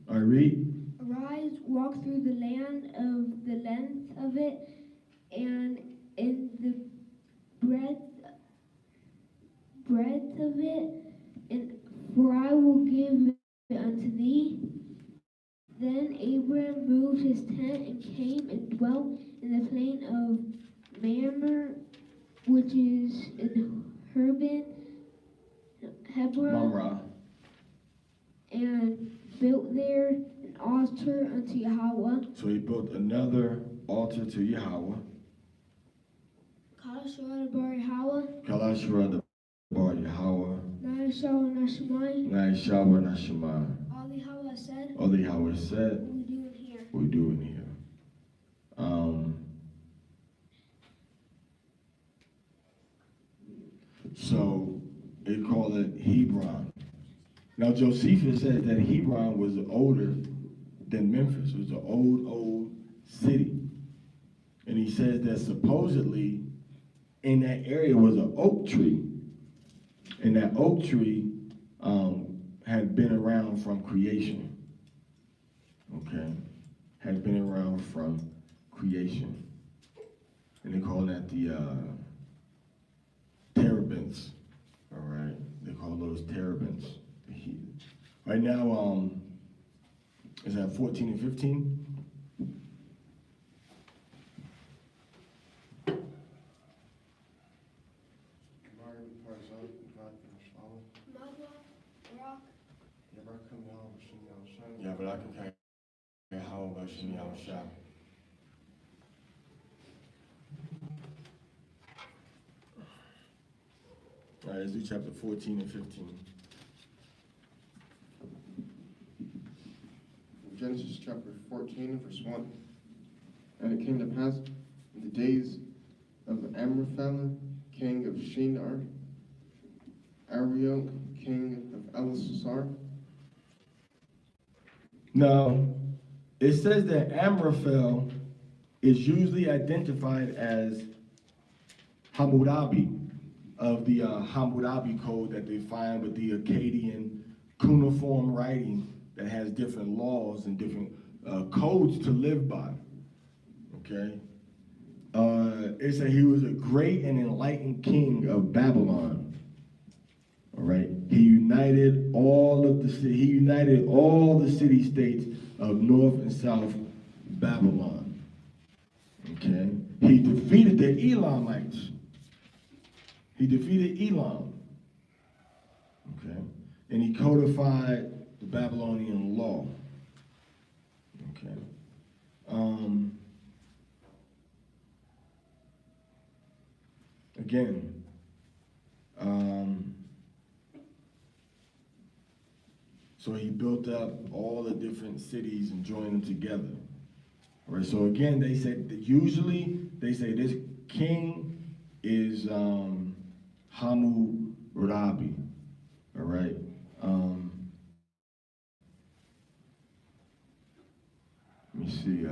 All right, read. Arise, walk through the land of the length of it, and in the breadth of it, and for I will give it unto thee. Then Abram moved his tent and came and dwelt in the plain of Mamre, which is in Hebron, Mamre. and built there an altar unto Yahweh. So he built another altar to Yahweh. Kalashua bar Yahweh. Kalashua bar Yahweh. Nayashawa Nashmai. Nayashawa Nashmai. All the Yahweh said. All the Yahweh said. What we doing here? What we doing here? So they call it Hebron. Now Josephus says that Hebron was older than Memphis. It was an old city. And he says that supposedly in that area was an oak tree. And that oak tree had been around from creation. Okay? Had been around from creation. And they call that the terebinths. All right? They call those terebinths. Right now, is that 14 and 15? Yeah, but I can kind of how about Shimi Shah. All right, let's do chapter 14 and 15. Genesis chapter 14, verse 1. And it came to pass in the days of Amraphel, king of Shinar, Arioch, king of Elasar. Now, it says that Amraphel is usually identified as Hammurabi of the Hammurabi code that they find with the Akkadian cuneiform writing that has different laws and different codes to live by. Okay? It said he was a great and enlightened king of Babylon. All right? He united all the city-states of North and South Babylon. Okay? He defeated the Elamites. He defeated Elam. Okay? And he codified the Babylonian law. Okay. Again, so he built up all the different cities and joined them together. All right. So again, they said that usually they say this king is Hammurabi. All right. Let me see.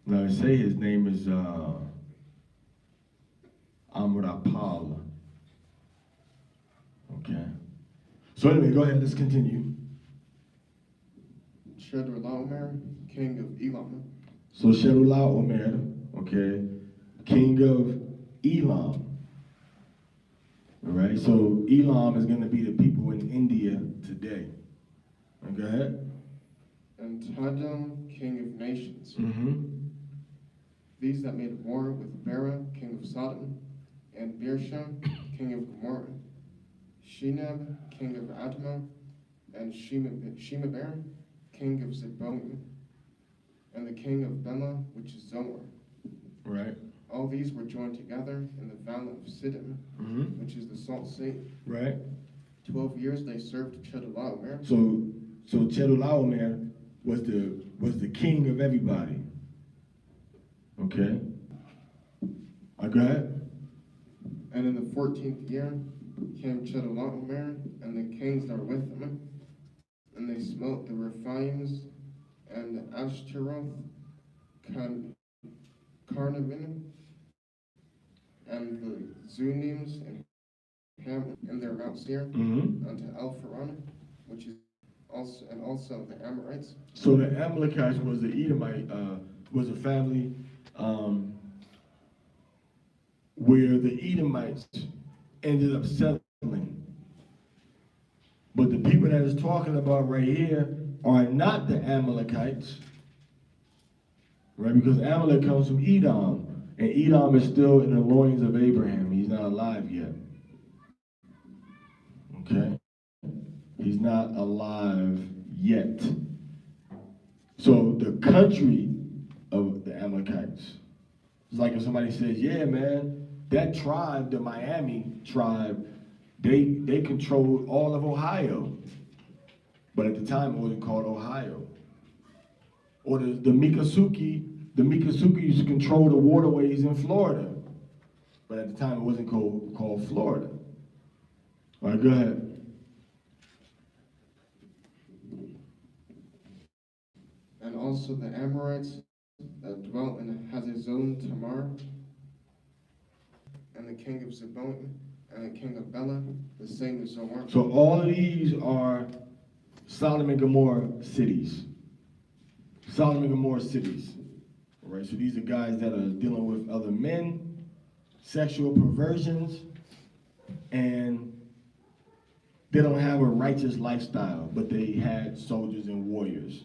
Now, they say his name is Amrapal. Okay. So anyway, go ahead. Let's continue. Chedorlaomer, king of Elam. So Chedorlaomer, okay, king of Elam. All right, so Elam is going to be the people in India today. Go ahead. And Tadam, king of nations. Mm-hmm. These that made war with Bera, king of Sodom, and Birsha, king of Gomorrah, Shinab, king of Admah, and Shemeber, king of Zeboim, and the king of Bela, which is Zoar. Right. All these were joined together in the valley of Siddim, which is the Salt Sea. Right. 12 years they served Chedorlaomer. So Chedorlaomer was the king of everybody. Okay. Go ahead. And in the 14th year came Chedorlaomer and the kings that were with him, and they smote the Rephaims and the Ashtaroth, Carnavim, and the Zunims and Ham and their Mount Seir unto El-Pharan, which is also the Amorites. So the Amalekites was the Edomite, was a family where the Edomites ended up settling. But the people that is talking about right here are not the Amalekites, right? Because Amalek comes from Edom, and Edom is still in the loins of Abraham. He's not alive yet. Okay? He's not alive yet. So the country of the Amalekites, it's like if somebody says, yeah, man, that tribe, the Miami tribe, they controlled all of Ohio. But at the time, it wasn't called Ohio. Or the Miccosukee used to control the waterways in Florida. But at the time, it wasn't called Florida. All right, go ahead. And also the Amorites that dwelt in Hazazon Tamar, and the king of Zebulun, and the king of Bela, the same as Zoar. So all of these are Sodom and Gomorrah cities. Sodom and Gomorrah cities. All right, so these are guys that are dealing with other men, sexual perversions, and they don't have a righteous lifestyle, but they had soldiers and warriors.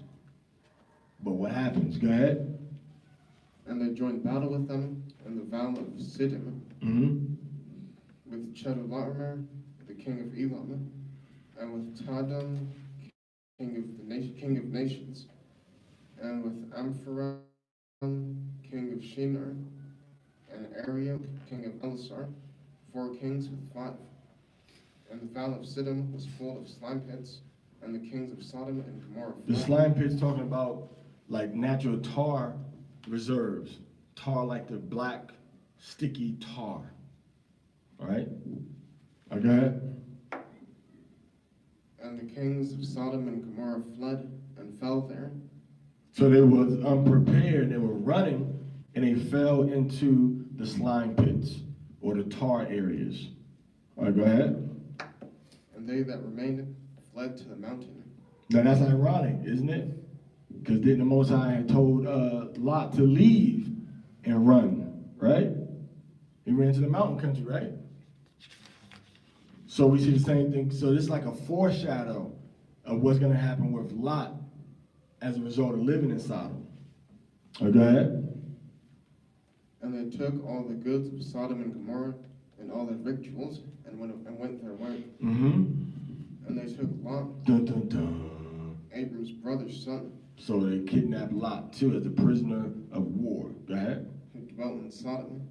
But what happens? Go ahead. And they joined battle with them in the valley of Siddim, with Chedorlaomer, the king of Elam, and with Tadam, king of nations, and with Ampharam, king of Shinar, and Ariel, king of Elasar, 4 kings with 5. And the valley of Siddim was full of slime pits, and the kings of Sodom and Gomorrah. The slime pits talking about like natural tar reserves. Tar like the black, sticky tar. All right? Go ahead. And the kings of Sodom and Gomorrah fled and fell there. So they was unprepared. They were running, and they fell into the slime pits or the tar areas. All right, go ahead. And they that remained fled to the mountain. Now that's ironic, isn't it? Because then the Most High had told Lot to leave and run, right? He ran to the mountain country, right? So we see the same thing. So this is like a foreshadow of what's going to happen with Lot as a result of living in Sodom. Go ahead. And they took all the goods of Sodom and Gomorrah and all their victuals and went their way. And they took Lot, Dun, dun, dun. Abram's brother's son. So they kidnapped Lot too as a prisoner of war. Go ahead. Who dwelt in Sodom,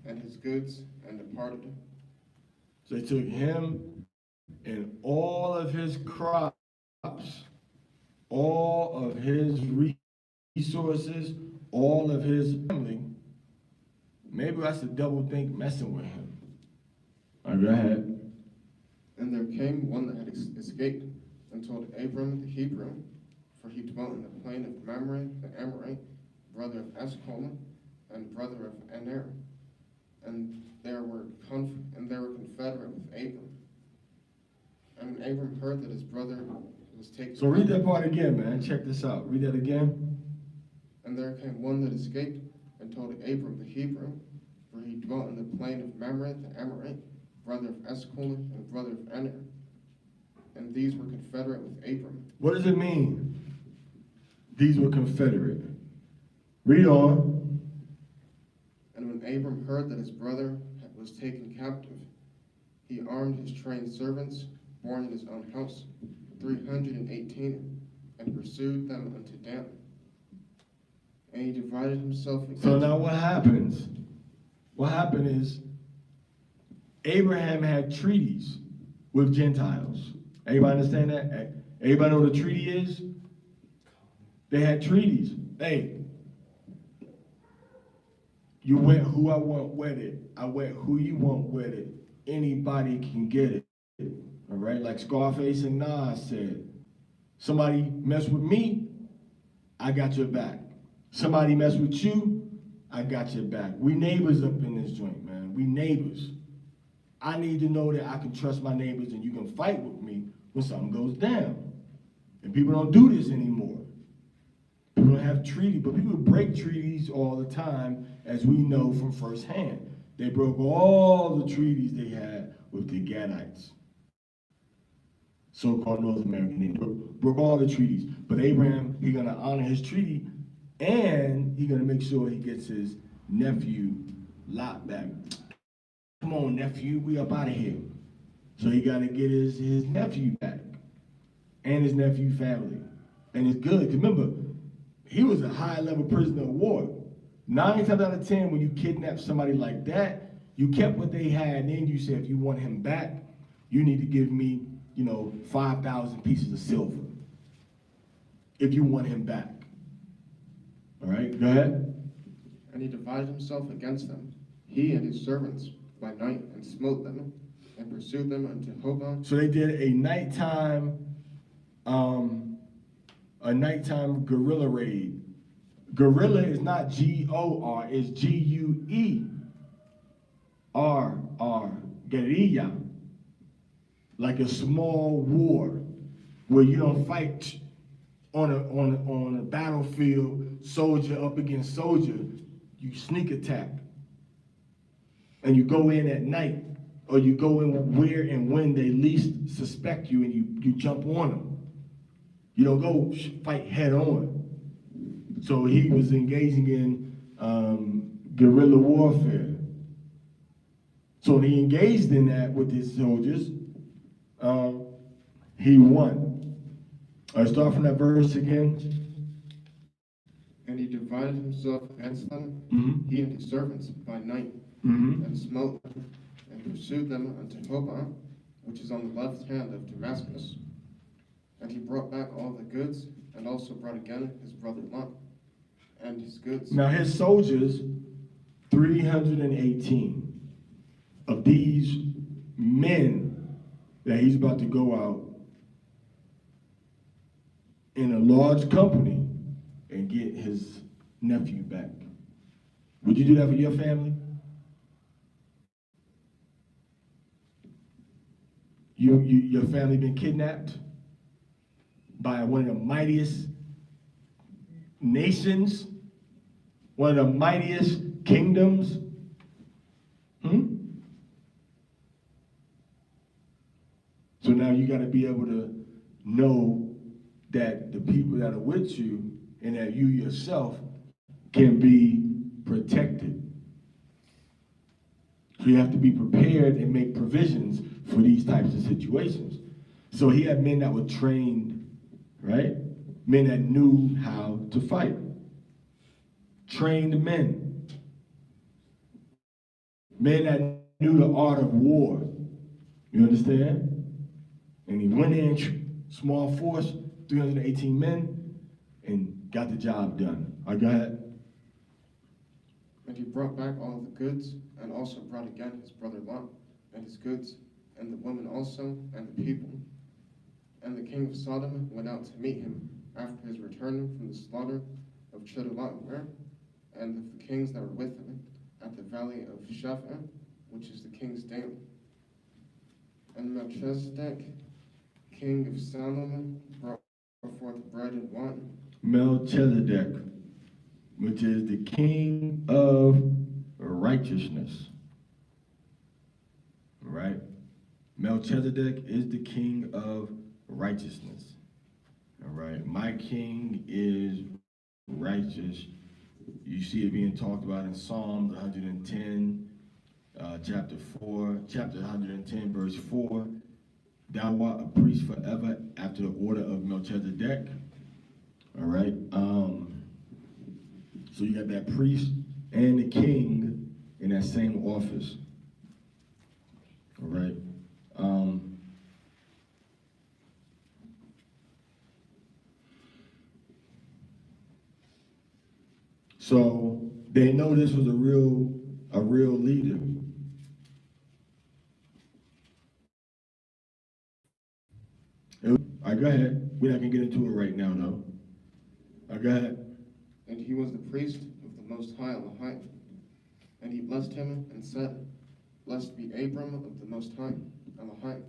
and his goods, and departed. So they took him and all of his crops, all of his resources, all of his family. Maybe I should double think messing with him. All right, go ahead. And there came one that had escaped and told Abram the Hebrew, for he dwelt in the plain of Mamre the Amorite, brother of Eshcol, and brother of Aner, and they were confederate with Abram. And when Abram heard that his brother was taken. So read that part again, man. Check this out. Read that again. And there came one that escaped and told Abram the Hebrew, for he dwelt in the plain of Mamre the Amorite, brother of Eshcol, and brother of Aner. And these were confederate with Abram. What does it mean? These were confederate. Read on. And when Abram heard that his brother was taken captive, he armed his trained servants, born in his own house, 318, and pursued them unto Dan. And he divided himself against. So now what happens? what happened is Abraham had treaties with Gentiles. Everybody understand that? Everybody know what a treaty is? They had treaties. Hey, you wed who I want wedded. I wed who you want wedded. Anybody can get it. All right? Like Scarface and Nas said, somebody mess with me, I got your back. Somebody mess with you, I got your back. We neighbors up in this joint, man. We neighbors. I need to know that I can trust my neighbors and you can fight with me when something goes down. And people don't do this anymore. People don't have treaties, but people break treaties all the time, as we know from firsthand. They broke all the treaties they had with the Gadites, so-called North American Indians. Broke all the treaties. But Abraham, he's going to honor his treaty, and he's going to make sure he gets his nephew Lot back. Come on, nephew, we up out of here. So he got to get his nephew back and his nephew family. And it's good, because remember, he was a high-level prisoner of war. 9 times out of 10, when you kidnap somebody like that, you kept what they had, and then you said, if you want him back, you need to give me, 5,000 pieces of silver. If you want him back. All right, go ahead. And he divided himself against them, he and his servants, by night, and smote them, and pursued them unto Hobah. So they did a nighttime guerrilla raid. Guerrilla is not G-O-R, it's G-U-E-R-R, guerrilla. Like a small war where you don't fight on a battlefield, soldier up against soldier. You sneak attack. And you go in at night, or you go in where and when they least suspect you, and you jump on them. You don't go fight head on. So he was engaging in guerrilla warfare. So when he engaged in that with his soldiers, he won. I start from that verse again. And he divided himself against them, he and his servants, by night, and smote them, and pursued them unto Hobah, which is on the left hand of Damascus. And he brought back all the goods, and also brought again his brother Lot, and his goods. Now his soldiers, 318 of these men that he's about to go out in a large company and get his nephew back. Would you do that for your family? Your family been kidnapped by one of the mightiest nations, one of the mightiest kingdoms. So now you got to be able to know that the people that are with you and that you yourself can be protected. So you have to be prepared and make provisions for these types of situations. So he had men that were trained, right? Men that knew how to fight. Trained men. Men that knew the art of war. You understand? And he went in, small force, 318 men, and got the job done. All right, go ahead. And he brought back all the goods, and also brought again his brother Lot, and his goods, and the women also, and the people. And the king of Sodom went out to meet him after his return from the slaughter of Chedorlaomer, and of the kings that were with him, at the valley of Shapha, which is the king's dale. And Melchizedek, king of Salem, brought forth bread and wine. Melchizedek, which is the king of righteousness. Right? Melchizedek is the king of righteousness. All right? My king is righteous. You see it being talked about in Psalm 110, chapter 110, verse 4. Thou art a priest forever after the order of Melchizedek. All right? So you got that priest and the king in that same office. All right. So they know this was a real leader. All right, go ahead. We're not gonna get into it right now, though. All right, go ahead. And he was the priest of the Most High Lech. And he blessed him and said, Blessed be Abram of the Most High Lech,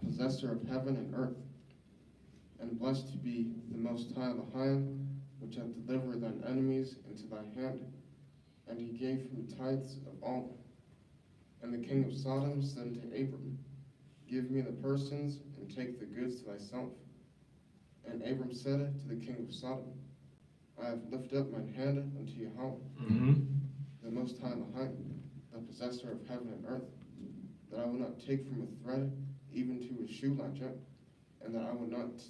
possessor of heaven and earth. And blessed be the Most High Lech, which hath delivered thine enemies into thy hand. And he gave him tithes of all. And the king of Sodom said unto Abram, Give me the persons, and take the goods to thyself. And Abram said to the king of Sodom, I have lifted up mine hand unto Yahweh, the Most High Lech, the possessor of heaven and earth, that I will not take from a thread even to a shoe latchet, and that I will not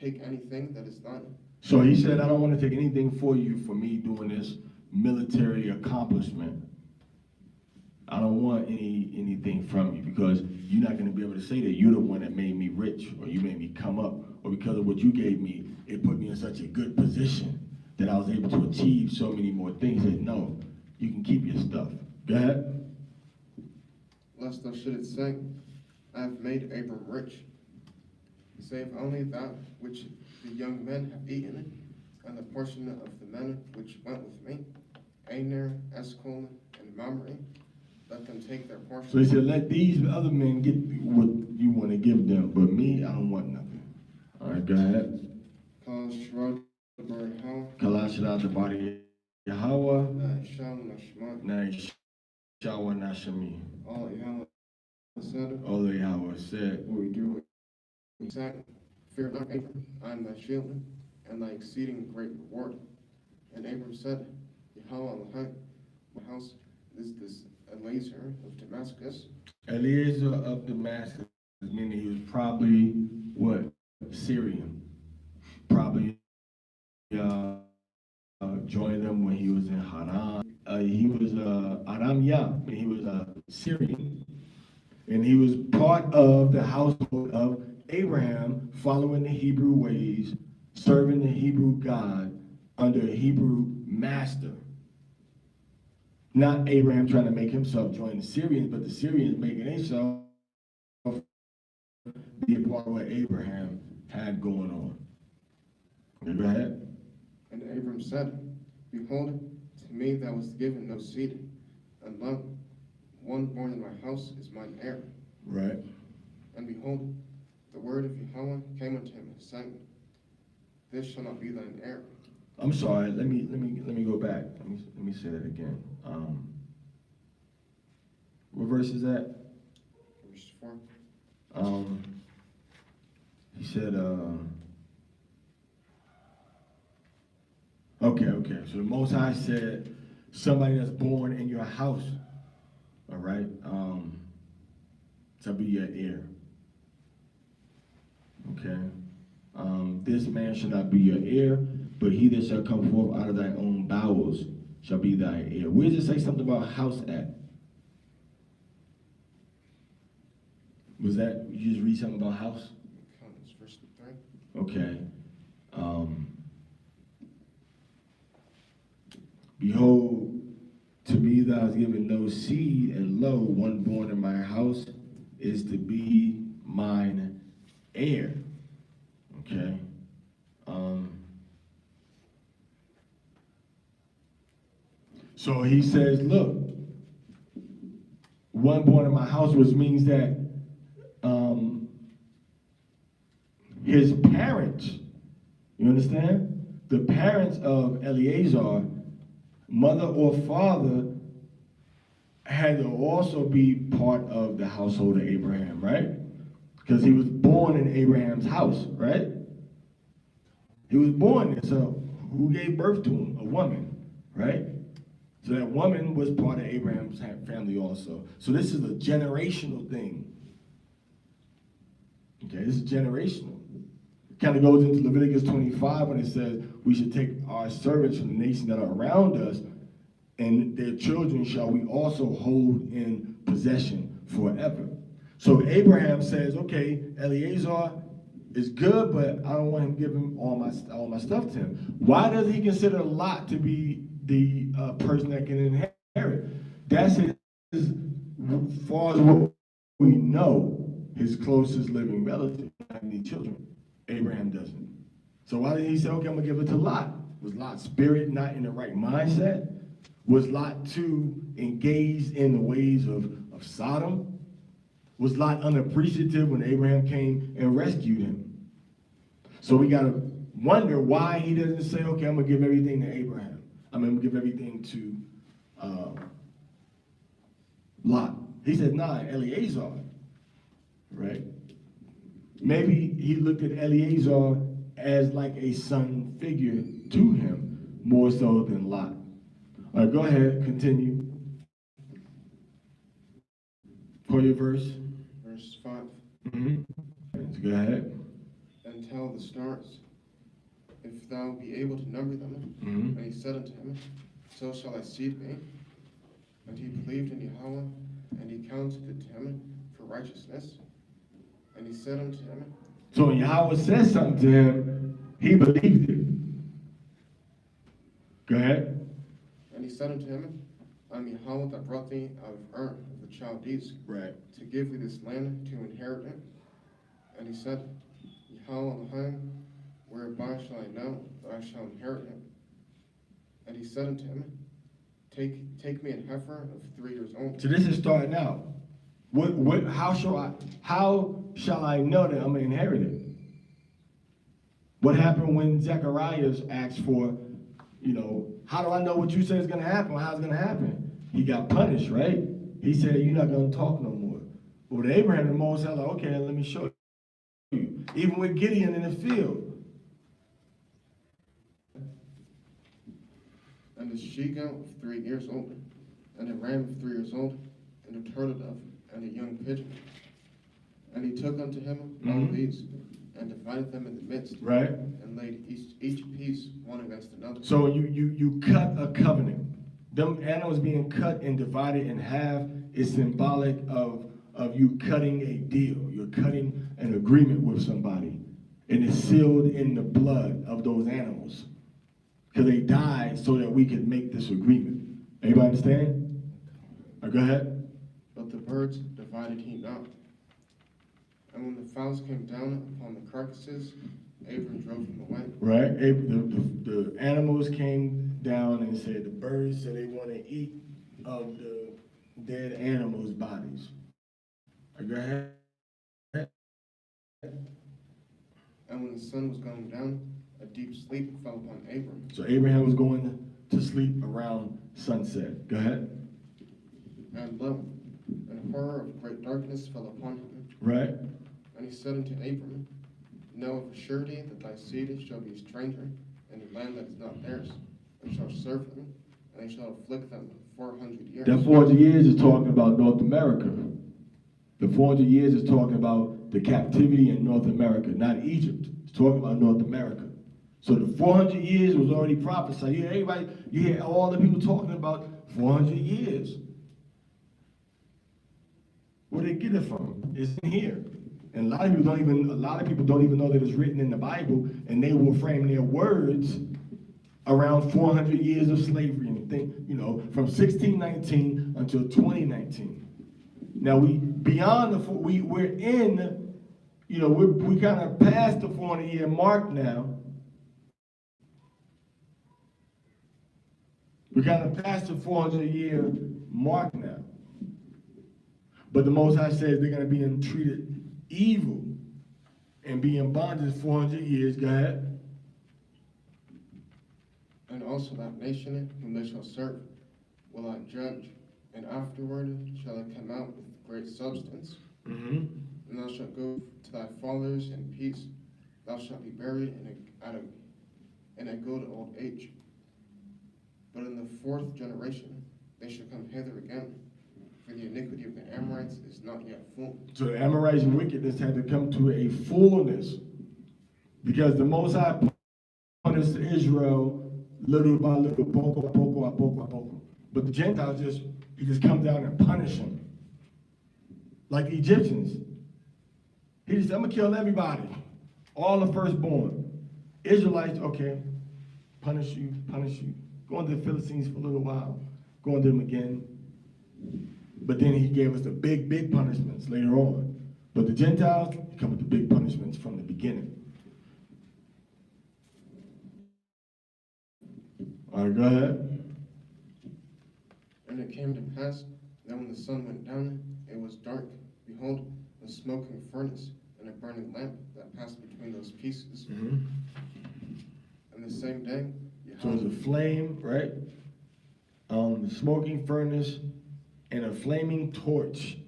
take anything that is thine. So he said, I don't want to take anything for you for me doing this military accomplishment. I don't want anything from you, because you're not going to be able to say that you're the one that made me rich, or you made me come up, or because of what you gave me, it put me in such a good position that I was able to achieve so many more things. That no, you can keep your stuff. Go ahead. Lest thou shouldest say, I have made Abram rich, save only that which the young men have eaten, and the portion of the men which went with me, Aner, Eshcol, and Mamre, let them take their portion. So he said, let these other men get what you want to give them, but me, I don't want nothing. All right, go ahead. Kalashra the body Yahweh, Shawa Nashami. All Yahweh said, All that Yahweh said, what we do, he said, Fear not, Abram, I am thy shield, and thy exceeding great reward. And Abram said, Yahweh Lech, my house is this Eliezer of Damascus. Eliezer of Damascus, meaning he was probably what? Syrian. Probably joined them when he was in Haran. He was Aram Yah, he was a Syrian. And he was part of the household of Abraham, following the Hebrew ways, serving the Hebrew God under a Hebrew master. Not Abraham trying to make himself join the Syrians, but the Syrians making themselves be a part of what Abraham had going on. Go ahead. And Abram said, Behold, to me thou wast given no seed, and lo, one born in my house is mine heir. Right. And behold, the word of Yahweh came unto him, saying, This shall not be thine heir. I'm sorry. Let me go back. Let me say that again. What verse is that? Verse 4. He said, okay. So the Most High said, somebody that's born in your house, all right, shall be your heir. Okay. This man shall not be your heir, but he that shall come forth out of thy own bowels shall be thy heir. Where does it say something about house at? Was that, you just read something about house? It's verse 3. Okay. Behold, to me thou hast given no seed, and lo, one born in my house is to be mine heir. Okay. So he says, look, one born in my house, which means that his parents, you understand? The parents of Eleazar, mother or father, had to also be part of the household of Abraham, right? Because he was born in Abraham's house, right? He was born there, so who gave birth to him? A woman, right? So that woman was part of Abraham's family also. So this is a generational thing. Okay, this is generational. It kind of goes into Leviticus 25 when it says we should take our servants from the nations that are around us and their children shall we also hold in possession forever. So Abraham says, okay, Eleazar is good, but I don't want him giving all my stuff to him. Why does he consider Lot to be the person that can inherit? That's his, as far as what we know, his closest living relative. Have any children? Abraham doesn't. So why did he say, okay, I'm gonna give it to Lot? Was Lot's spirit not in the right mindset? Was Lot too engaged in the ways of Sodom? Was Lot unappreciative when Abraham came and rescued him? So we gotta wonder why he doesn't say, okay, I'm gonna give everything to Abraham. I'm gonna give everything to Lot. He said, nah, Eleazar, right? Maybe he looked at Eleazar as like a son figure to him, more so than Lot. All right, go ahead, continue. Call your verse. Verse 5. Go ahead. And tell the stars, if thou be able to number them. Mm-hmm. And he said unto him, so shall thy seed be. And he believed in Yahweh, and he counted it to him for righteousness. And he said unto him, so when Yahweh said something to him, he believed it. Go ahead. And he said unto him, I am Yahweh that brought thee out of Ur of the Chaldees, Right. to give thee this land to inherit it. And he said, Yahweh Elohim, whereby shall I know that I shall inherit it? And he said unto him, Take me an heifer of 3 years old. So this is starting out. How shall I know that I'm gonna inherit it? What happened when Zechariah asked for, how do I know what you say is gonna happen? How's it gonna happen? He got punished, right? He said, you're not gonna talk no more. But with Abraham, the Moses said, like, okay, let me show you. Even with Gideon in the field. And a she-goat of 3 years old, and a ram of 3 years old, and a turtle dove, and a young pigeon. And he took unto him all these, and divided them in the midst, right? And laid each piece one against another. So you cut a covenant. Them animals being cut and divided in half is symbolic of you cutting a deal. You're cutting an agreement with somebody. And it's sealed in the blood of those animals. Because they died so that we could make this agreement. Everybody understand? Go ahead. But the birds divided he not. And when the fowls came down upon the carcasses, Abram drove them away. Right. The animals came down and said, the birds said they want to eat of the dead animals' bodies. Go ahead. And when the sun was going down, a deep sleep fell upon Abram. So Abraham was going to sleep around sunset. Go ahead. And lo, an horror of great darkness fell upon him. Right. And he said unto Abram, know of a surety that thy seed shall be a stranger in a land that is not theirs, and shall serve them, and they shall afflict them 400 years. That 400 years is talking about North America. The 400 years is talking about the captivity in North America, not Egypt. It's talking about North America. So the 400 years was already prophesied. You hear all the people talking about 400 years. Where they get it from? It's in here. And a lot of people don't even know that it's written in the Bible, and they will frame their words around 400 years of slavery and think, from 1619 until 2019. Now we're in, we kind of past the 400-year mark now. We're kind of past the 400-year mark now. But the Most High says they're going to be entreated evil and be in bondage 400 years. Go ahead. And also that nation whom they shall serve will I judge, and afterward shall I come out with great substance. And thou shalt go to thy fathers in peace. Thou shalt be buried in a good old age. But in the 4th generation they shall come hither again, for the iniquity of the Amorites is not yet full. So the Amorites' wickedness had to come to a fullness, because the Most High punished Israel little by little, poco a poco a poco a poco. But the Gentiles he just comes down and punish them. Like the Egyptians. He just, I'm gonna kill everybody. All the firstborn. Israelites, okay, punish you. Go into the Philistines for a little while. Go into them again. But then he gave us the big punishments later on. But the Gentiles, he come with the big punishments from the beginning. All right, go ahead. And it came to pass that when the sun went down, it was dark. Behold, a smoking furnace and a burning lamp that passed between those pieces. Mm-hmm. And the same day, So it's a flame, right? The smoking furnace and a flaming torch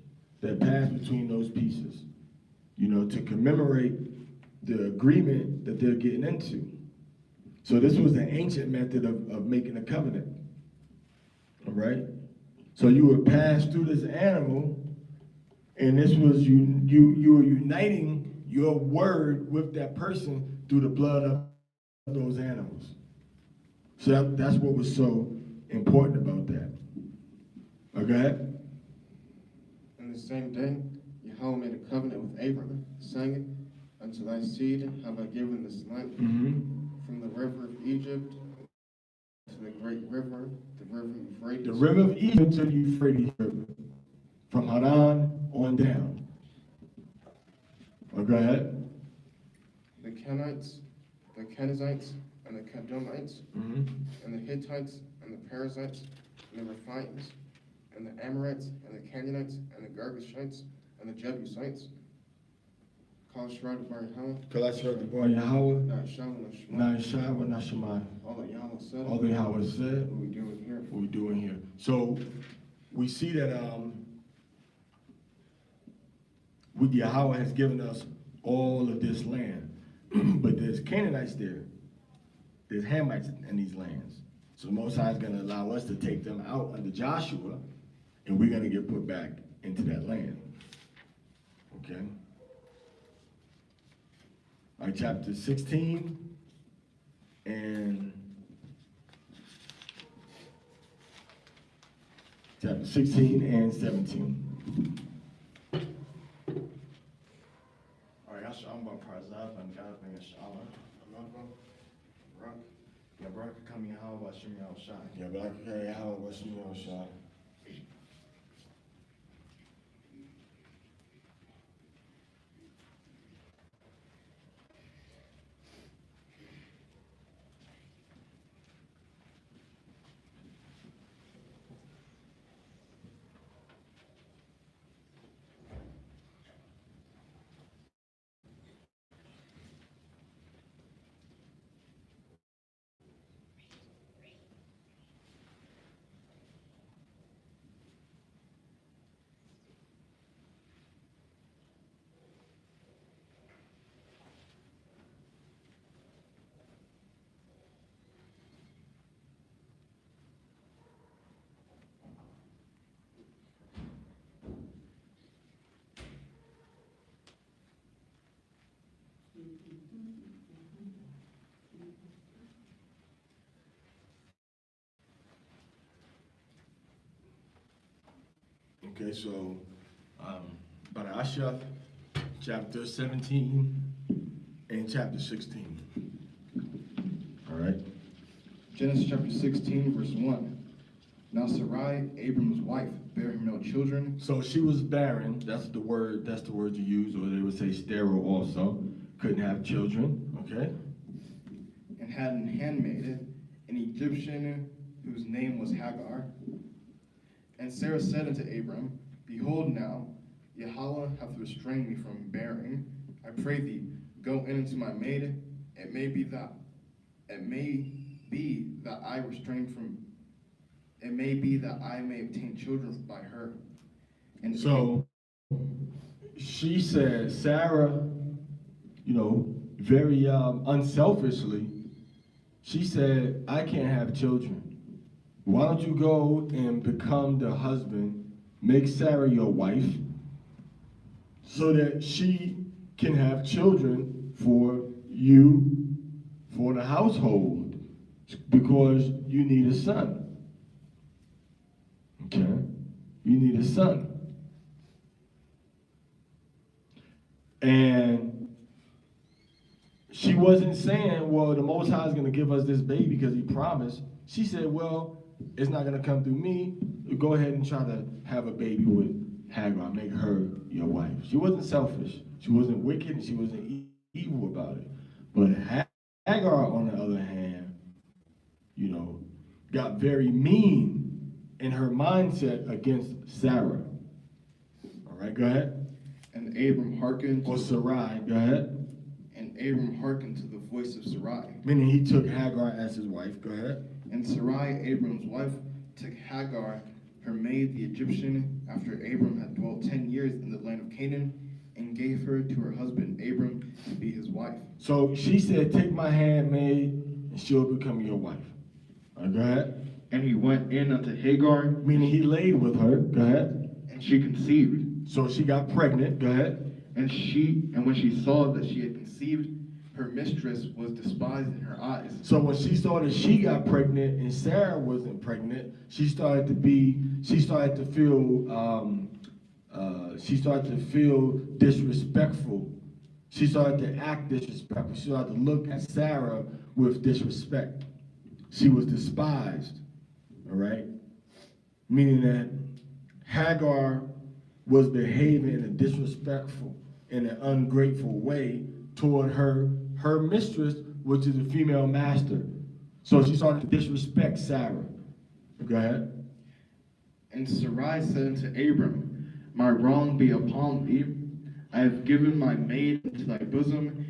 that passed between those pieces, to commemorate the agreement that they're getting into. So this was the ancient method of making a covenant, all right? So you would pass through this animal, and this was you were uniting your word with that person through the blood of those animals. So that's what was so important about that. Okay? And the same day, Yahweh made a covenant with Abram, saying, unto thy seed have I given this land, from the river of Egypt to the great river, the river Euphrates. The river of Egypt to the Euphrates River, from Haran on down. Go ahead. The Kenites, the Kenizzites, and the Kedomites, and the Hittites, and the Perizzites, and the Rephaims, and the Amorites, and the Canaanites, and the Girgashites, and the Jebusites. Call Shroud Bar Yahweh. Kalashra Bar Yahweh. Nashama Nashama. All that Yahweh said. All that Yahweh said. What we doing here? What we doing here. So we see that Yahweh has given us all of this land. But there's Canaanites there. There's Hamites in these lands. So the Most High is going to allow us to take them out under Joshua, and we're going to get put back into that land. Okay? All right, chapter 16 and chapter 16 and 17. All right, I'm about Parzaf and God bring a shower. Yeah, Barak coming how about Shimmy al Shai. Yeah, but I carry how what's in your shot. Okay, so Barashah, chapter 17 and chapter 16. All right. Genesis chapter 16, verse 1. Now Sarai, Abram's wife, bare him no children. So she was barren. That's the word you use, or they would say sterile also. Couldn't have children. Okay. And had an handmaid, an Egyptian, whose name was Hagar. And Sarah said unto Abram, Behold now, Yahweh hath restrained me from bearing. I pray thee, go in unto my maid. It may be that I restrain from. It may be that I may obtain children by her. And so she said, Sarah, very unselfishly, she said, I can't have children. Why don't you go and become the husband, make Sarah your wife, so that she can have children for you, for the household, because you need a son. Okay? You need a son. And she wasn't saying, well, the Most High is going to give us this baby because he promised. She said, well, it's not going to come through me. Go ahead and try to have a baby with Hagar. Make her your wife. She wasn't selfish. She wasn't wicked, and she wasn't evil about it. But Hagar, on the other hand, got very mean in her mindset against Sarah. All right, go ahead. And Abram hearkened. Or Sarai, go ahead. And Abram hearkened to the voice of Sarai. Meaning he took Hagar as his wife. Go ahead. And Sarai, Abram's wife, took Hagar, her maid, the Egyptian, after Abram had dwelt 10 years in the land of Canaan, and gave her to her husband Abram to be his wife. So she said, take my handmaid, and she'll become your wife. All right, go ahead. And he went in unto Hagar, Meaning he laid with her. Go ahead. and she conceived. So she got pregnant. Go ahead. And when she saw that she had conceived, her mistress was despised in her eyes. So when she saw that she got pregnant and Sarah wasn't pregnant, she started to feel disrespectful. She started to act disrespectful. She started to look at Sarah with disrespect. She was despised, all right? Meaning that Hagar was behaving in a disrespectful, in an ungrateful way toward her mistress, which is a female master. So she started to disrespect Sarah. Go ahead. And Sarai said unto Abram, my wrong be upon thee. I have given my maid into thy bosom.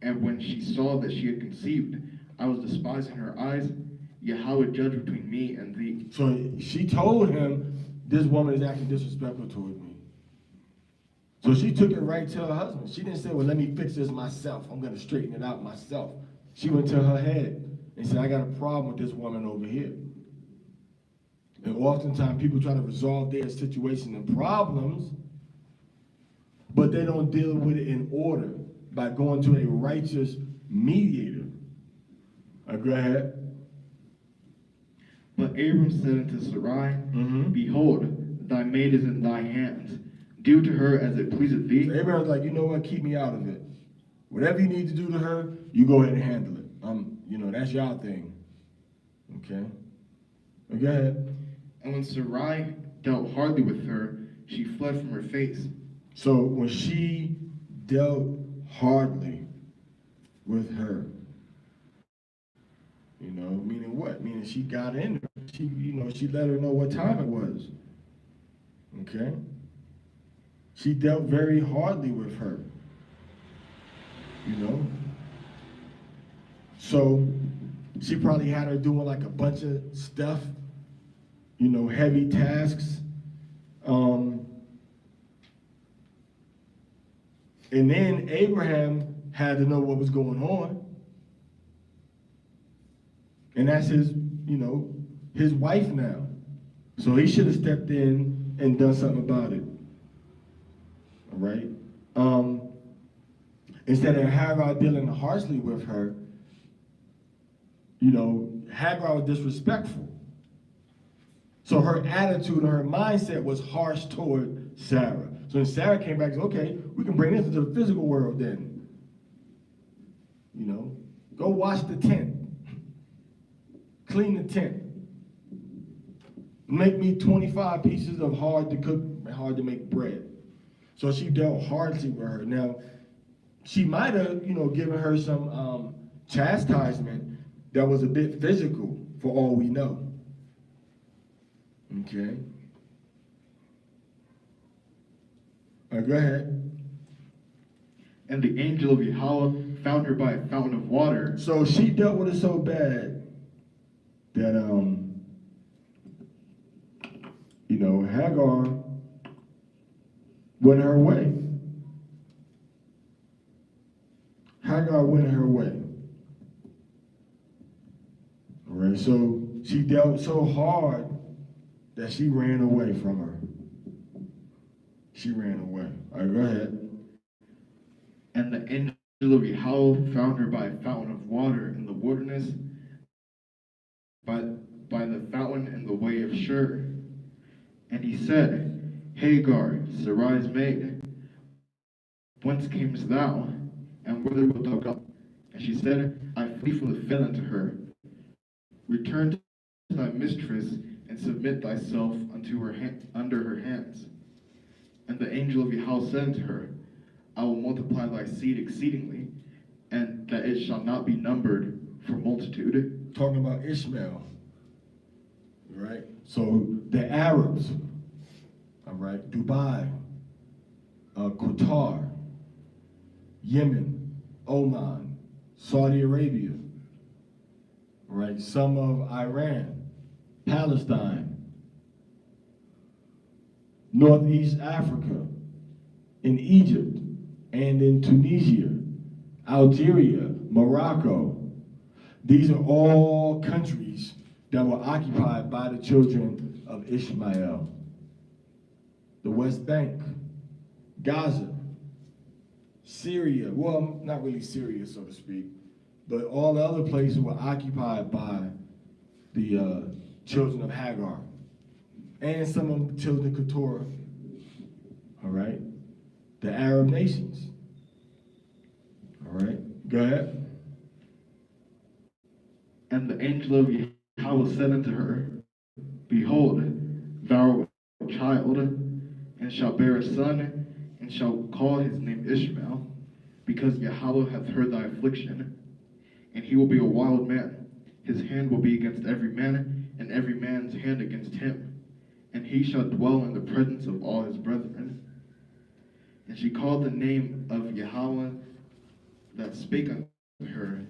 And when she saw that she had conceived, I was despised in her eyes. Yahweh judge between me and thee. So she told him, this woman is acting disrespectful toward me. So she took it right to her husband. She didn't say, well, let me fix this myself. I'm going to straighten it out myself. She went to her head and said, I got a problem with this woman over here. And oftentimes people try to resolve their situation and problems, but they don't deal with it in order by going to a righteous mediator. Go ahead. But Abram said unto Sarai, behold, thy maid is in thy hands. Do to her as it pleaseth thee. So Abraham's like, you know what? Keep me out of it. Whatever you need to do to her, you go ahead and handle it. That's y'all thing. Okay? Go ahead. And when Sarai dealt hardly with her, she fled from her face. So when she dealt hardly with her, meaning what? Meaning she got in her. She let her know what time it was. Okay? She dealt very hardly with her. So she probably had her doing like a bunch of stuff, heavy tasks. And then Abraham had to know what was going on. And that's his wife now. So he should have stepped in and done something about it. All right? Instead of Hagar dealing harshly with her, Hagar was disrespectful. So her attitude and her mindset was harsh toward Sarah. So when Sarah came back and said, okay, we can bring this into the physical world then. Go wash the tent. Clean the tent. Make me 25 pieces of hard to cook, hard to make bread. So she dealt harshly with her. Now, she might have, given her some chastisement that was a bit physical, for all we know. Okay? Go ahead. And the angel of Yahweh found her by a fountain of water. So she dealt with it so bad that, Hagar went her way. Hagar went her way. All right, so she dealt so hard that she ran away from her. She ran away. All right, go ahead. And the angel of Yahweh found her by a fountain of water in the wilderness, by the fountain in the way of Shur. And he said, Hagar, Sarai's maid, whence camest thou, and whither wilt thou go? And she said, I flee from the famine to her. Return to thy mistress, and submit thyself unto her under her hands. And the angel of Yahweh said unto her, I will multiply thy seed exceedingly, and that it shall not be numbered for multitude. Talking about Ishmael, right? So the Arabs, all right, Dubai, Qatar, Yemen, Oman, Saudi Arabia, right? Some of Iran, Palestine, Northeast Africa, in Egypt, and in Tunisia, Algeria, Morocco. These are all countries that were occupied by the children of Ishmael. The West Bank, Gaza, Syria, well, not really Syria, so to speak, but all the other places were occupied by the children of Hagar, and some of the children of Torah, all right? The Arab nations, all right? Go ahead. And the angel of Yahweh said unto her, Behold, thou art a child, and shalt bear a son, and shalt call his name Ishmael, because Yahweh hath heard thy affliction. And he will be a wild man. His hand will be against every man, and every man's hand against him. And he shall dwell in the presence of all his brethren. And she called the name of Yahweh that spake unto her,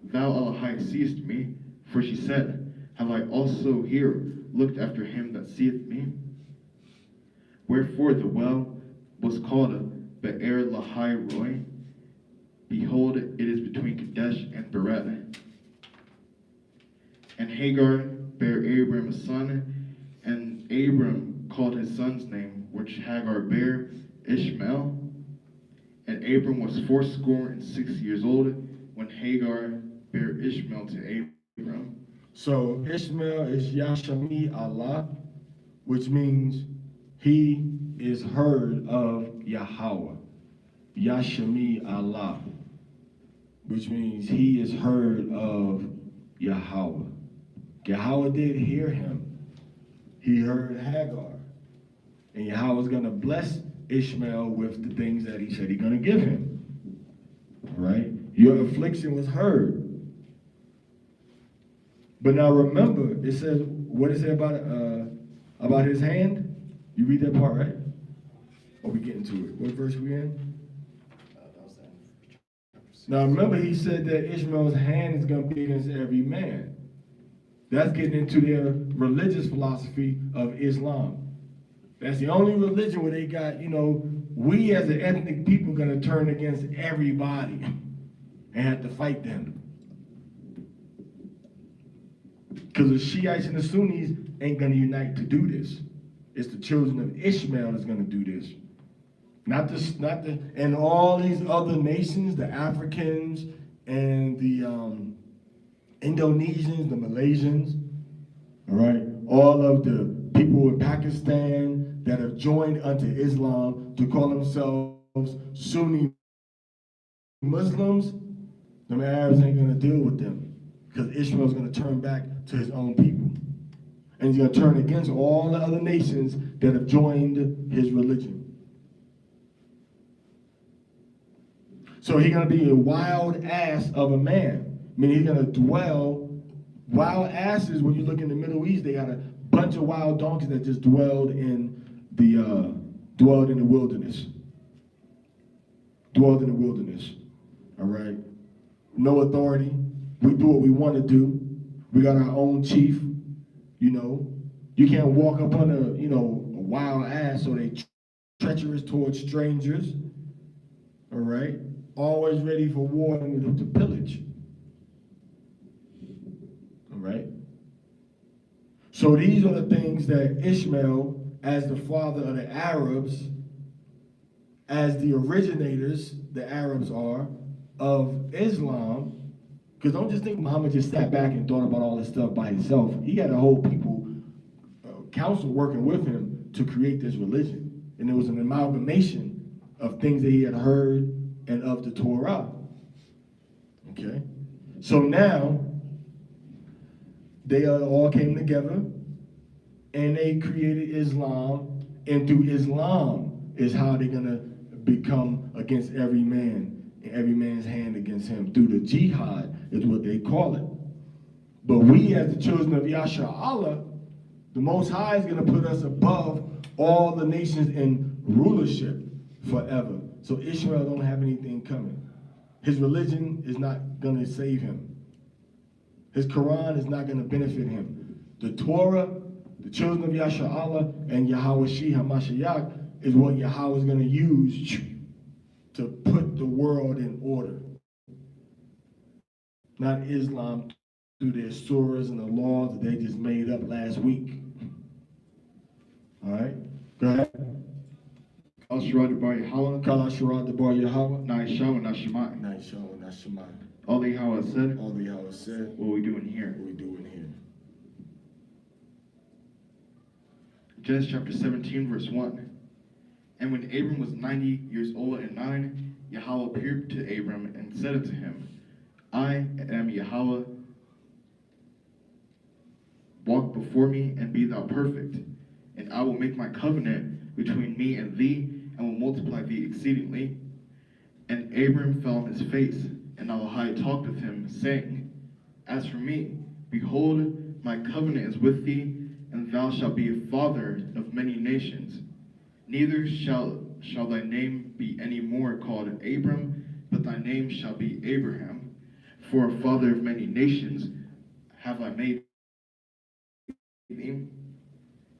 Thou Elohai seest me, for she said, Have I also here looked after him that seeth me? Wherefore the well was called Be'er Lahai Roi. Behold, it is between Kadesh and Bered. And Hagar bare Abram a son, and Abram called his son's name, which Hagar bare, Ishmael. And Abram was 86 years old when Hagar bare Ishmael to Abram. So Ishmael is Yashami Allah, which means he is heard of Yahweh. Yashami Allah, which means he is heard of Yahweh. Yahweh did hear him. He heard Hagar. And Yahweh's going to bless Ishmael with the things that he said he's going to give him. All right? Your affliction was heard. But now remember, it says, what it say about his hand? You read that part, right? Or we get into it? What verse we in? Now remember, he said that Ishmael's hand is going to be against every man. That's getting into their religious philosophy of Islam. That's the only religion where they got, we as an ethnic people are going to turn against everybody and have to fight them. Because the Shiites and the Sunnis ain't going to unite to do this. It's the children of Ishmael that's going to do this. And all these other nations, the Africans and the Indonesians, the Malaysians, all right, all of the people in Pakistan that have joined unto Islam to call themselves Sunni Muslims, the Arabs ain't going to deal with them because Ishmael's going to turn back to his own people. And he's going to turn against all the other nations that have joined his religion. So he's going to be a wild ass of a man. I mean, he's going to dwell. Wild asses, when you look in the Middle East, they got a bunch of wild donkeys that just dwelled in the wilderness. Dwelled in the wilderness. All right? No authority. We do what we want to do. We got our own chief. You can't walk up on a wild ass, so they treacherous towards strangers. All right? Always ready for war and to pillage. All right? So these are the things that Ishmael, as the father of the Arabs, as the originators, the Arabs are, of Islam, because don't just think Muhammad just sat back and thought about all this stuff by himself. He had a whole people council working with him to create this religion. And it was an amalgamation of things that he had heard and of the Torah. Okay? So now, they all came together and they created Islam, and through Islam is how they're gonna become against every man, and every man's hand against him. Through the jihad is what they call it. But we as the children of Yasha Allah, the Most High is gonna put us above all the nations in rulership forever. So Israel don't have anything coming. His religion is not gonna save him. His Quran is not gonna benefit him. The Torah, the children of Yasha Allah, and Yahweh Shih HaMashiach is what Yahweh is gonna use to put the world in order. Not Islam through their surahs and the laws that they just made up last week. All right, go ahead. Al Shirad Bar Yahweh, Kala Shirad Debar Yahweh. Naisham and Nashimai. Nice show, nice Shemai. All the Yahweh said, All the Yahweh said, what we doing here? what we doing here. Genesis chapter 17, verse 1. And when Abram was 90 years old and 9, Yahweh appeared to Abram and said unto him, I am Yahweh, walk before me and be thou perfect, and I will make my covenant between me and thee, and will multiply thee exceedingly. And Abram fell on his face, and Elohai talked with him, saying, As for me, behold, my covenant is with thee, and thou shalt be a father of many nations. Neither shall thy name be any more called Abram, but thy name shall be Abraham. For a father of many nations have I made thee,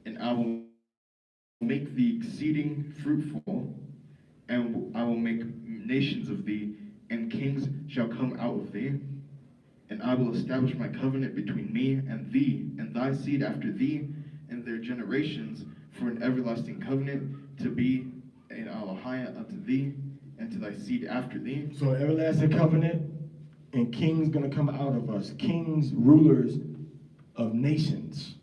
and I will make thee exceeding fruitful, and I will make nations of thee, and kings shall come out of thee. And I will establish my covenant between me and thee, and thy seed after thee, and their generations, for an everlasting covenant, to be an Elohai unto thee, and to thy seed after thee. So everlasting covenant, and kings gonna come out of us. Kings, rulers of nations.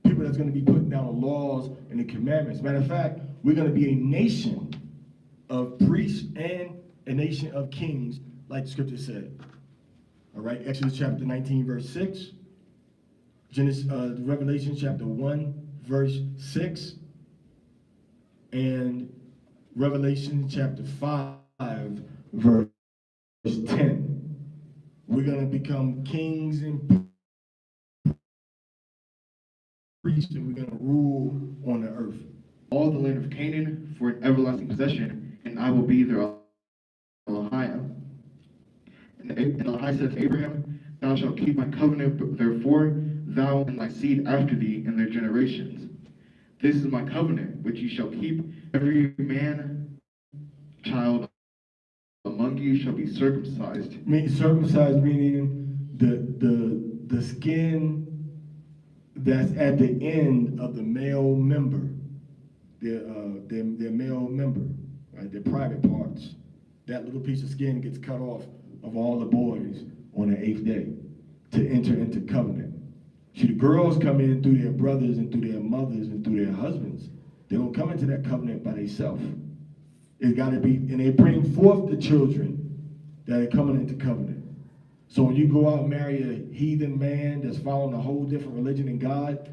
People that's gonna be putting down the laws and the commandments. Matter of fact, we're gonna be a nation of priests and a nation of kings, like the scripture said. All right, Exodus chapter 19, verse 6. Revelation chapter 1, verse 6. And Revelation chapter 5, verse 10. We're going to become kings and priests, and we're going to rule on the earth. All the land of Canaan for an everlasting possession, and I will be their Elohai. And Elohai said to Abraham, Thou shalt keep my covenant, therefore, thou and thy seed after thee in their generations. This is my covenant, which ye shall keep. Every man, child among you shall be circumcised. Circumcised meaning the skin that's at the end of the male member, their male member, right? Their private parts. That little piece of skin gets cut off of all the boys on the 8th day to enter into covenant. See, the girls come in through their brothers and through their mothers and through their husbands. They don't come into that covenant by themselves. It's got to be, and they bring forth the children that are coming into covenant. So when you go out and marry a heathen man that's following a whole different religion than God,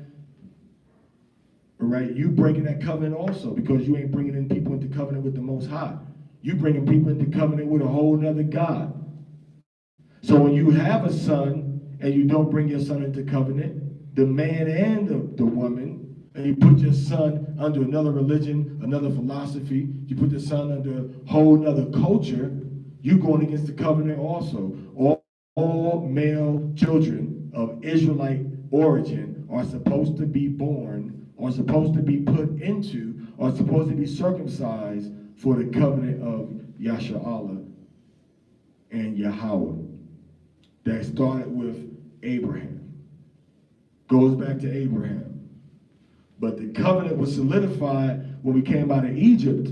right, you breaking that covenant also, because you ain't bringing in people into covenant with the Most High. You bringing people into covenant with a whole nother God. So when you have a son and you don't bring your son into covenant, the man and the woman, and you put your son under another religion, another philosophy, you put the son under a whole nother culture, you're going against the covenant also. All male children of Israelite origin are supposed to be born, are supposed to be put into, are supposed to be circumcised for the covenant of Yasha Allah and Yahweh. That started with Abraham. Goes back to Abraham. But the covenant was solidified when we came out of Egypt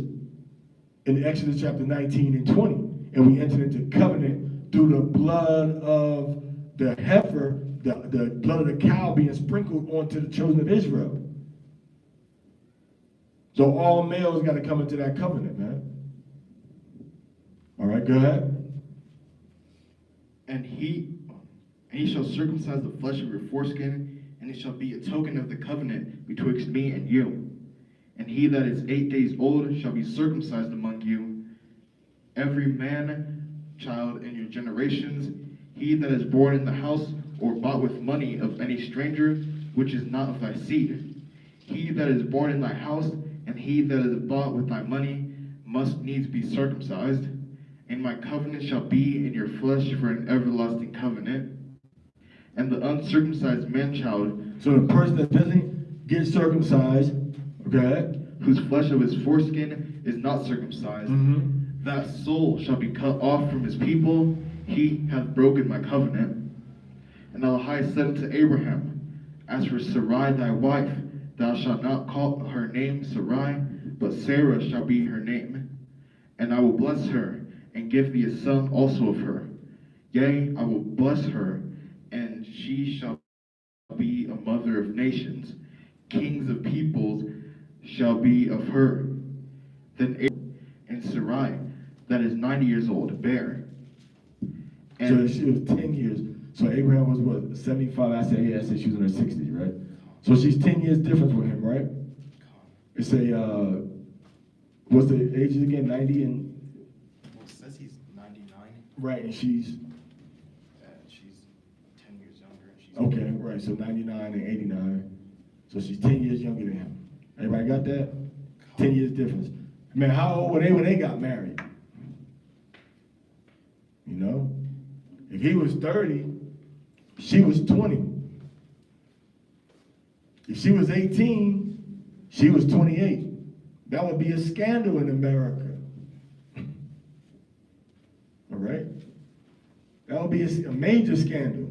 in Exodus chapter 19 and 20. And we entered into covenant through the blood of the heifer the blood of the cow being sprinkled onto the children of Israel. So all males got to come into that covenant, man. All right, go ahead. And he shall circumcise the flesh of your foreskin, and it shall be a token of the covenant betwixt me and you. And he that is 8 days old shall be circumcised among you, every man child in your generations, he that is born in the house or bought with money of any stranger, which is not of thy seed. He that is born in thy house, and he that is bought with thy money, must needs be circumcised. And my covenant shall be in your flesh for an everlasting covenant. And the uncircumcised man-child, So the person that doesn't get circumcised, okay, whose flesh of his foreskin is not circumcised, that soul shall be cut off from his people. He hath broken my covenant. And Elohai said unto Abraham, as for Sarai thy wife, thou shalt not call her name Sarai, but Sarah shall be her name. And I will bless her, and give thee a son also of her. Yea, I will bless her, and she shall be a mother of nations. Kings of peoples shall be of her. Then Abraham and Sarai, that is 90 years old, bare. so she was 10 years. So Abraham was what, 75? I said she was in her 60s, right? So she's 10 years difference with him, right? It's a, what's the ages again? 90 and? Well, it says he's 99, Right, and she's? and she's 10 years younger. And she's Okay, right, so 99 and 89. So she's 10 years younger than him. Everybody got that? 10 years difference. Man, how old were they when they got married? You know? If he was 30, she was 20. If she was 18, she was 28. That would be a scandal in America. All right? That would be a major scandal.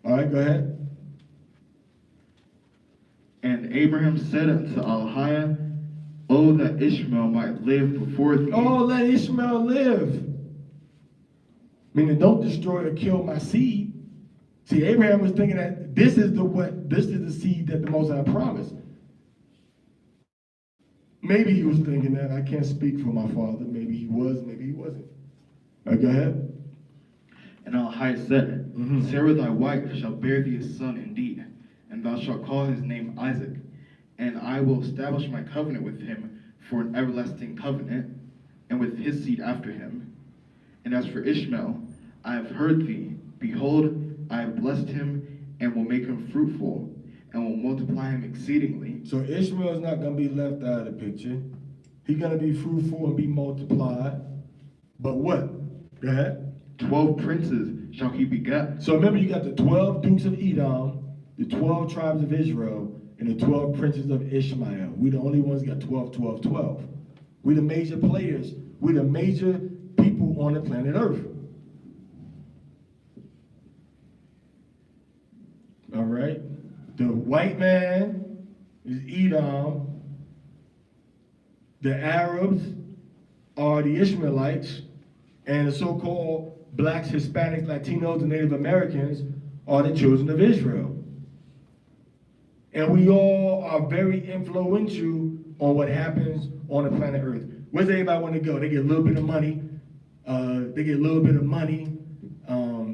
All right, go ahead. And Abraham said unto Elohai, oh, that Ishmael might live before thee. Oh, let Ishmael live. Meaning, don't destroy or kill my seed. See, Abraham was thinking that this is the seed that the Most High promised. Maybe he was thinking that. I can't speak for my father. Maybe he was, maybe he wasn't. All right, go ahead. And Elohai said, Sarah thy wife shall bear thee a son indeed, and thou shalt call his name Isaac. And I will establish my covenant with him for an everlasting covenant, and with his seed after him. And as for Ishmael, I have heard thee. Behold, I have blessed him, and will make him fruitful, and will multiply him exceedingly. So Ishmael is not going to be left out of the picture. He's going to be fruitful and be multiplied. But what? Go ahead. 12 princes shall he beget. So remember, you got the 12 dukes of Edom, the 12 tribes of Israel, and the 12 princes of Ishmael. We the only ones got 12, 12, 12. We the major players. We the major people on the planet Earth. All right? The white man is Edom. The Arabs are the Ishmaelites. And the so-called blacks, Hispanics, Latinos, and Native Americans are the children of Israel. And we all are very influential on what happens on the planet Earth. Where's everybody want to go? They get a little bit of money.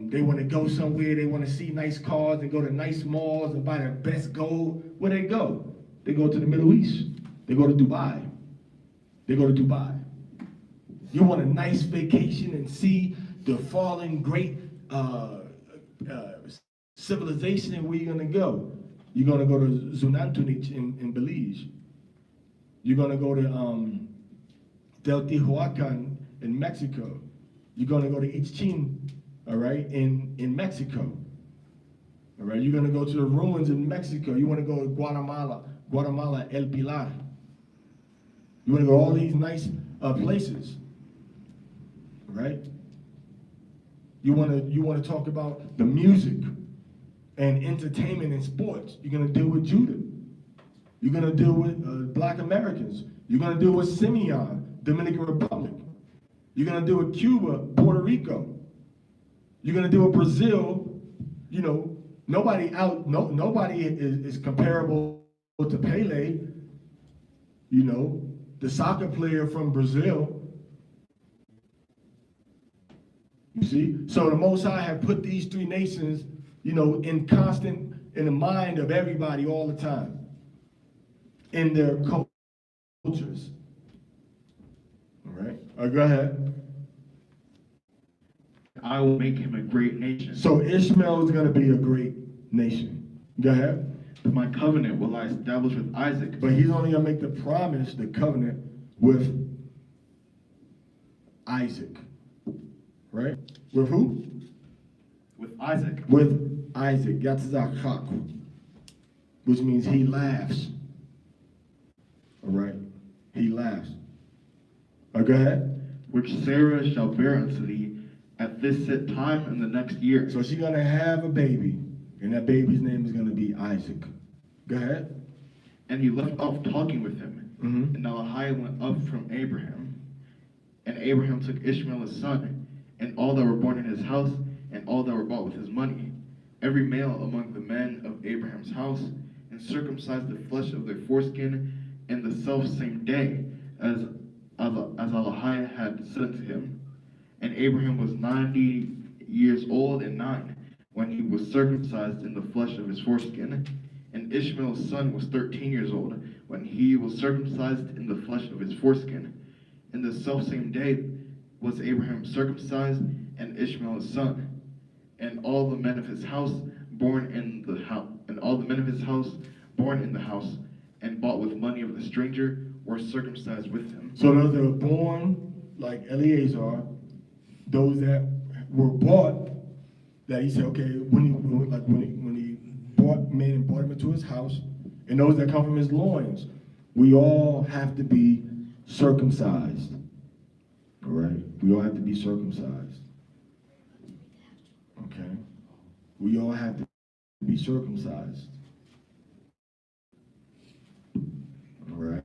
They want to go somewhere. They want to see nice cars and go to nice malls and buy their best gold. Where they go? They go to the Middle East. They go to Dubai. You want a nice vacation and see the fallen great civilization, and where you going to go? You're going to go to Zunantunich in Belize. You're going to go to Teotihuacan in Mexico. You're going to go to Itzchin, all right, in Mexico. All right, you're going to go to the ruins in Mexico. You want to go to Guatemala, El Pilar. You want to go to all these nice places, right? You want to talk about the music and entertainment and sports. You're going to deal with Judah. You're going to deal with Black Americans. You're going to deal with Simeon, Dominican Republic. You're going to deal with Cuba, Puerto Rico. You're going to deal with Brazil, you know, nobody is comparable to Pele, you know, the soccer player from Brazil. You see? So the Most High have put these three nations, you know, in the mind of everybody all the time, in their cultures. All right? Go ahead. I will make him a great nation. So Ishmael is going to be a great nation. Go ahead. My covenant will I establish with Isaac. But he's only going to make the promise, the covenant, with Isaac. Right? With who? With Isaac. With Isaac. Yatzachak. Which means he laughs. All right? He laughs. Go ahead. Which Sarah shall bear unto thee at this set time in the next year. So she's going to have a baby, and that baby's name is going to be Isaac. Go ahead. And he left off talking with him. Mm-hmm. And Lecha went up from Abraham. And Abraham took Ishmael his son, and all that were born in his house, and all that were bought with his money, every male among the men of Abraham's house, and circumcised the flesh of their foreskin in the selfsame day as Lecha had said unto him. And Abraham was 90 years old and 9 when he was circumcised in the flesh of his foreskin. And Ishmael's son was 13 years old when he was circumcised in the flesh of his foreskin. In the selfsame day was Abraham circumcised, and Ishmael his son. And all the men of his house born in the house, and bought with money of the stranger, were circumcised with him. So those that were born, like Eleazar, those that were bought, that he said, okay, when he made and brought him into his house, and those that come from his loins, we all have to be circumcised. All right? We all have to be circumcised. Okay? We all have to be circumcised. All right?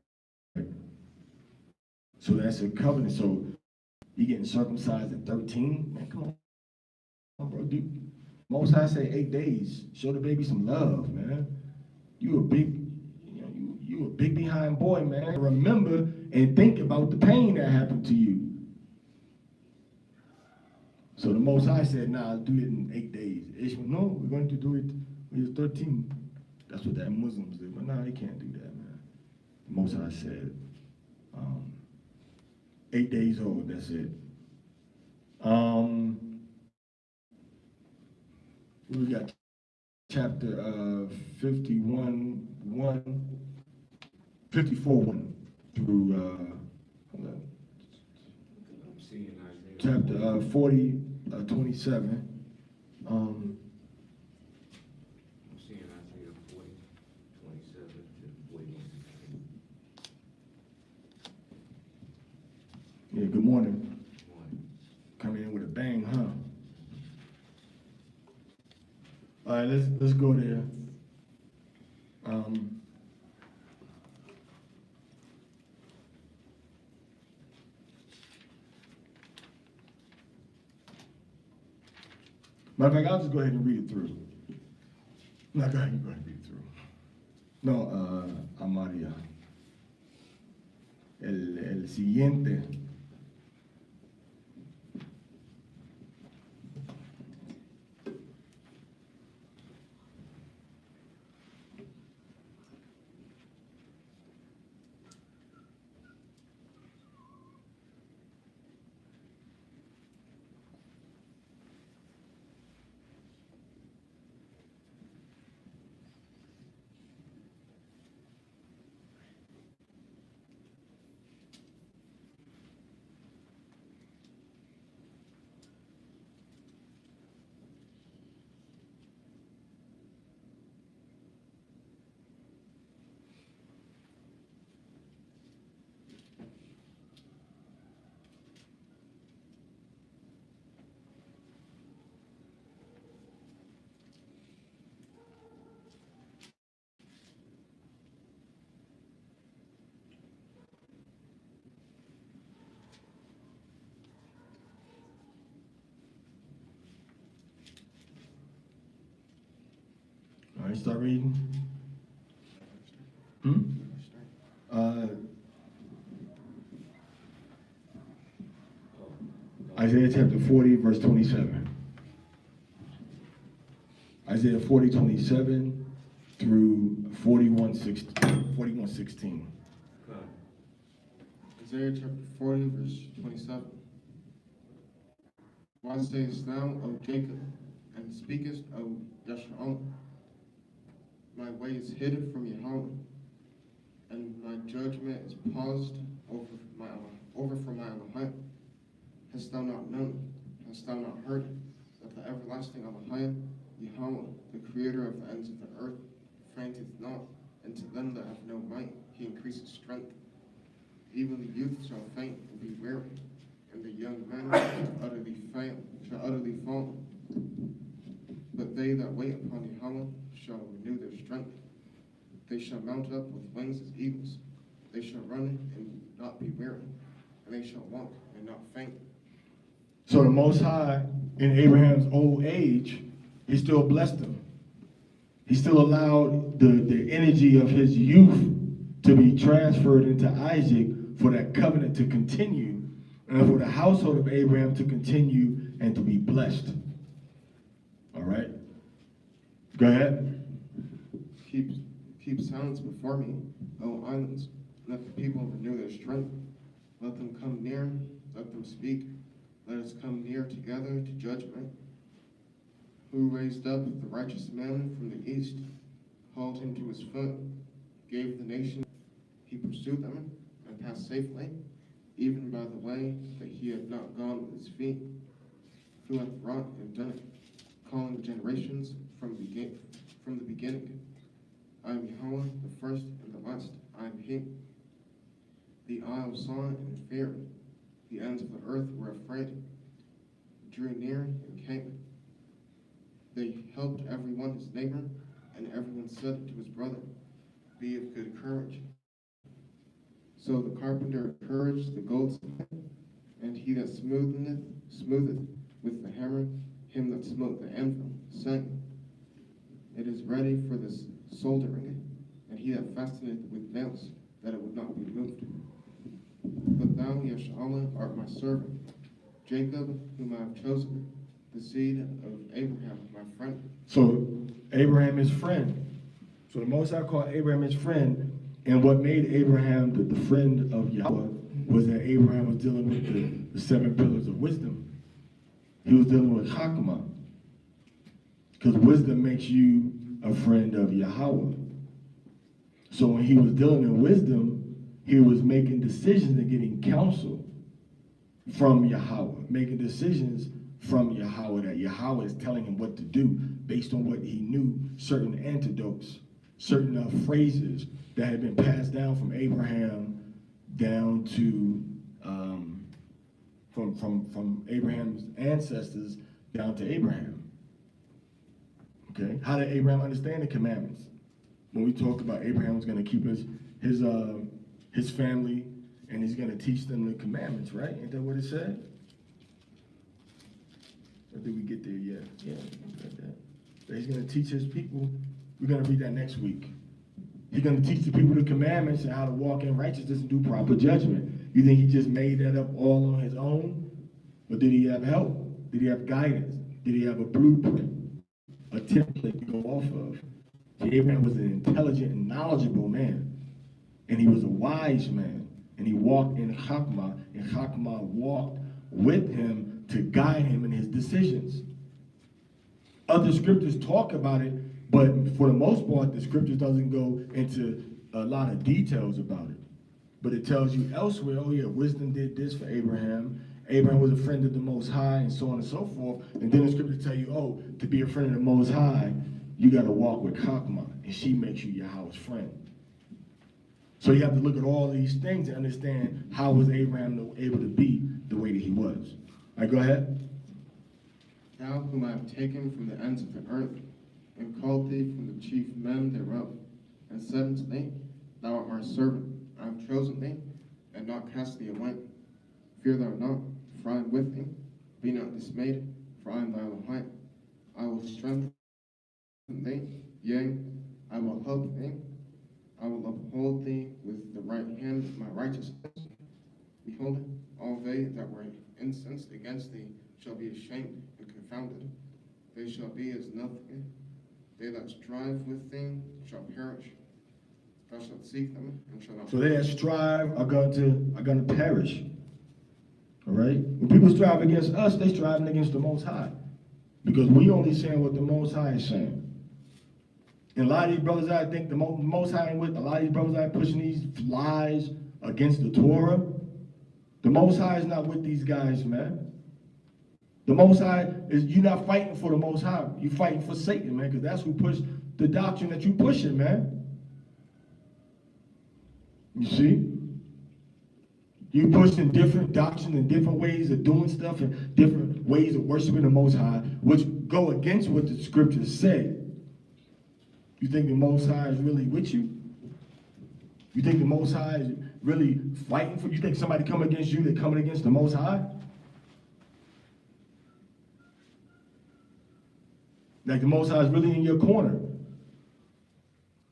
So that's a covenant. So you getting circumcised at 13? Man, come on, bro. Dude. Most High say 8 days. Show the baby some love, man. You a big behind boy, man. Remember and think about the pain that happened to you. So the Most High said, nah, do it in 8 days. Ishmael, no, we're going to do it when he's 13. That's what that Muslims did. But nah, they can't do that, man. The Most High said, 8 days old, that's it. We got chapter 54:1 through chapter 40:27. I'm seeing Isaiah 40:27 to 41. Yeah, good morning. Coming in with a bang, huh? All right, let's go there. Matter of fact, I'll just go ahead and read it through. No, go ahead and read it through. No, Amaria. El siguiente. All right, start reading. Isaiah chapter 40, verse 27. Isaiah 40, 27 through 41:16. Isaiah chapter 40, verse 27. Why sayest thou, O Jacob, and speakest, O Yeshurun? My way is hidden from Yahweh, and my judgment is paused over for my Elohim. Hast thou not known, hast thou not heard, that the everlasting Elohim, Yahweh, the creator of the ends of the earth, fainteth not, and to them that have no might he increases strength. Even the youth shall faint and be weary, and the young men shall utterly fall. But they that wait upon Yahweh shall renew their strength. They shall mount up with wings as eagles. They shall run and not be weary, and they shall walk and not faint. So the Most High, in Abraham's old age, he still blessed him. He still allowed the energy of his youth to be transferred into Isaac for that covenant to continue, and for the household of Abraham to continue and to be blessed. All right? Go ahead. Keep silence before me, O islands. Let the people renew their strength. Let them come near, let them speak. Let us come near together to judgment. Who raised up the righteous man from the east, called him to his foot, gave the nation, he pursued them and passed safely, even by the way that he had not gone with his feet. Who hath wrought and done it, calling the generations from the beginning. I am Yahweh, the first and the last, I am he. The isles saw it and feared. The ends of the earth were afraid, drew near and came. They helped everyone his neighbor, and everyone said to his brother, be of good courage. So the carpenter encouraged the goldsmith, and he that smootheth with the hammer, him that smote the anvil, saying, it is ready for this soldering, and he that fasteneth with nails, that it would not be moved. But thou, Yeshua, art my servant, Jacob, whom I have chosen, the seed of Abraham, my friend. So Abraham is friend. So the Most High called Abraham his friend, and what made Abraham the friend of Yahweh was that Abraham was dealing with the 7 pillars of wisdom. He was dealing with Chakmah, because wisdom makes you a friend of Yahweh. So when he was dealing in wisdom, he was making decisions and getting counsel from Yahweh, making decisions from Yahweh, that Yahweh is telling him what to do based on what he knew, certain antidotes, certain phrases that had been passed down from Abraham down to, from Abraham's ancestors down to Abraham. Okay, how did Abraham understand the commandments? When we talked about Abraham was going to keep his family, and he's going to teach them the commandments, right? Ain't that what it said? Or did we get there yet? Yeah, like that. That he's going to teach his people. We're going to read that next week. He's going to teach the people the commandments and how to walk in righteousness and do proper judgment. You think he just made that up all on his own? Or did he have help? Did he have guidance? Did he have a blueprint, a template to go off of? See, Abraham was an intelligent and knowledgeable man. And he was a wise man. And he walked in Chakmah, and Chakmah walked with him to guide him in his decisions. Other scriptures talk about it, but for the most part, the scriptures doesn't go into a lot of details about it. But it tells you elsewhere, oh yeah, wisdom did this for Abraham. Abraham was a friend of the Most High, and so on and so forth. And then the scriptures tell you, oh, to be a friend of the Most High, you got to walk with Chakmah, and she makes you Yahweh's friend. So you have to look at all these things and understand how was Abraham able to be the way that he was. All right, go ahead. Thou whom I have taken from the ends of the earth, and called thee from the chief men thereof, and said unto thee, thou art my servant, I have chosen thee, and not cast thee away. Fear thou not, for I am with thee. Be not dismayed, for I am thy Elohim. I will strengthen thee, Yea, I will help thee. I will uphold thee with the right hand of my righteousness. Behold, all they that were incensed against thee shall be ashamed and confounded. They shall be as nothing. They that strive with thee shall perish. Thou shalt seek them and shall not. So they that strive are going to perish. All right? When people strive against us, they striving against the Most High. Because we only saying what the Most High is saying. And a lot of these brothers, I think the Most High ain't with, a lot of these brothers are pushing these lies against the Torah. The Most High is not with these guys, man. The Most High is, you're not fighting for the Most High. You're fighting for Satan, man, because that's who pushed the doctrine that you pushing, man. You see? You pushing different doctrines and different ways of doing stuff and different ways of worshiping the Most High, which go against what the scriptures say. You think the Most High is really with you? You think the Most High is really fighting for you? You think somebody come against you, they're coming against the Most High? Like the Most High is really in your corner.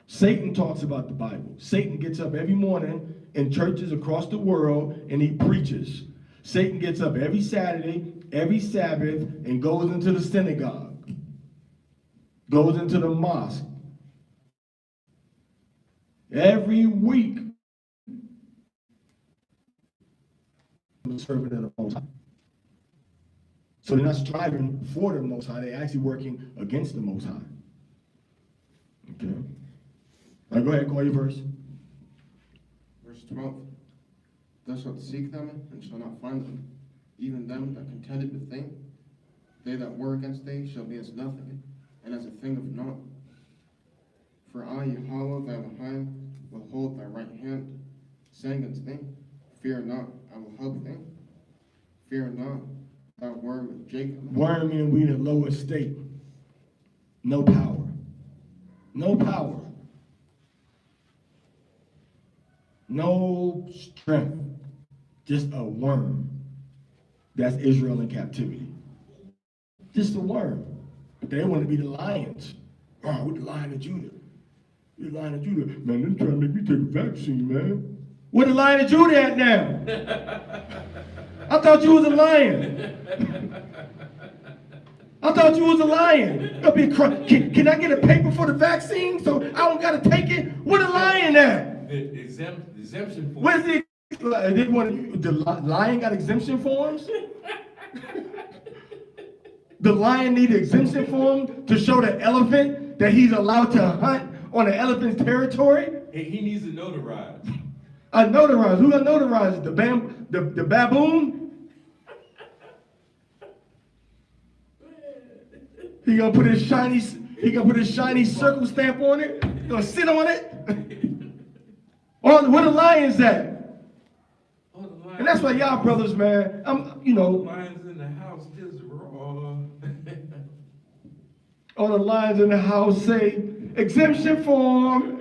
Satan talks about the Bible. Satan gets up every morning in churches across the world and he preaches. Satan gets up every Saturday, every Sabbath, and goes into the synagogue, goes into the mosque. Every week, the servant of the Most High. So they're not striving for the Most High, they're actually working against the Most High. Okay? All right, go ahead, call your verse. Verse 12. Thou shalt seek them and shalt not find them, even them that contended with thee. They that war against thee shall be as nothing, and as a thing of naught. For I, Yahweh, thy Elohim, will hold thy right hand, saying unto thee, Fear not, I will help thee. Fear not, thou worm of Jacob. Worm meaning we in a lower state. No power. No power. No strength. Just a worm. That's Israel in captivity. Just a worm. But they want to be the lions. Oh, we're the Lion of Judah. We're the Lion of Judah. Man, they're trying to make me take a vaccine, man. Where the Lion of Judah at now? I thought you was a lion. I thought you was a lion. Can I get a paper for the vaccine so I don't got to take it? Where the lion at? The exemption form. Where's the lion got exemption forms? The lion need an exemption form to show the elephant that he's allowed to hunt on the elephant's territory? He needs to notarize. I notarize. Who got notarized? The baboon? He gonna put his shiny circle stamp on it. He gonna sit on it. Where the lions at? And that's why y'all brothers, man. Lions in the house just raw. All the lions in the house say exemption form.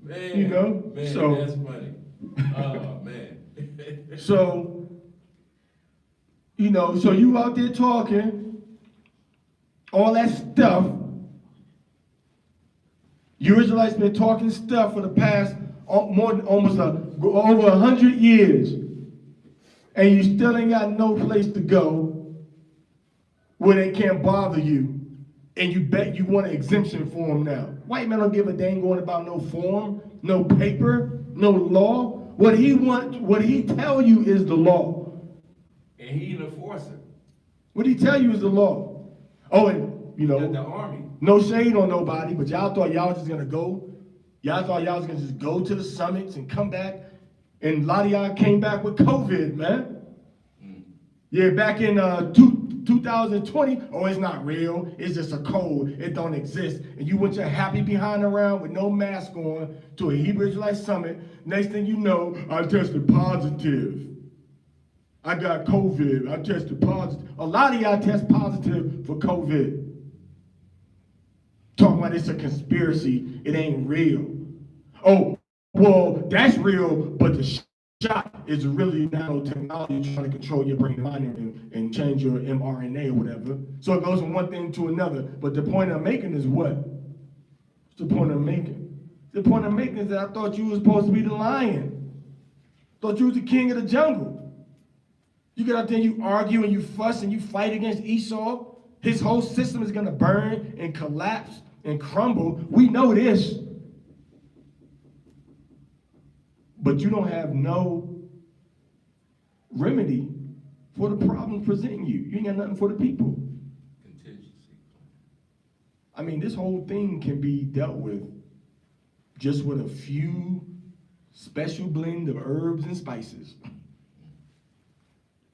Man, You know? man, So- that's funny. Oh man. So you out there talking all that stuff. You Israelites been talking stuff for the past over 100 years, and you still ain't got no place to go where they can't bother you, and you bet you want an exemption form now. White man don't give a dang on about no form, no paper, no law. What he tell you is the law. And he an enforcer. What he tell you is the law. Oh, and The army. no shade on nobody, but y'all thought y'all was just gonna go. Y'all thought y'all was gonna just go to the summits and come back. And a lot of y'all came back with COVID, man. Yeah, back in 2020, oh, it's not real. It's just a cold. It don't exist. And you went your happy behind around with no mask on to a Hebrew Israelite summit. Next thing you know, I tested positive. I got COVID. I tested positive. A lot of y'all test positive for COVID. Talking about it's a conspiracy. It ain't real. Oh, well, that's real, but the shot is really nanotechnology trying to control your brain and mind and change your mRNA or whatever. So it goes from one thing to another. But the point I'm making is what? What's the point I'm making? The point I'm making is that I thought you were supposed to be the lion. Thought you was the king of the jungle. You get out there and you argue and you fuss and you fight against Esau. His whole system is gonna burn and collapse and crumble. We know this. But you don't have no remedy for the problem presenting you. You ain't got nothing for the people. Contingency. I mean, this whole thing can be dealt with just with a few special blend of herbs and spices.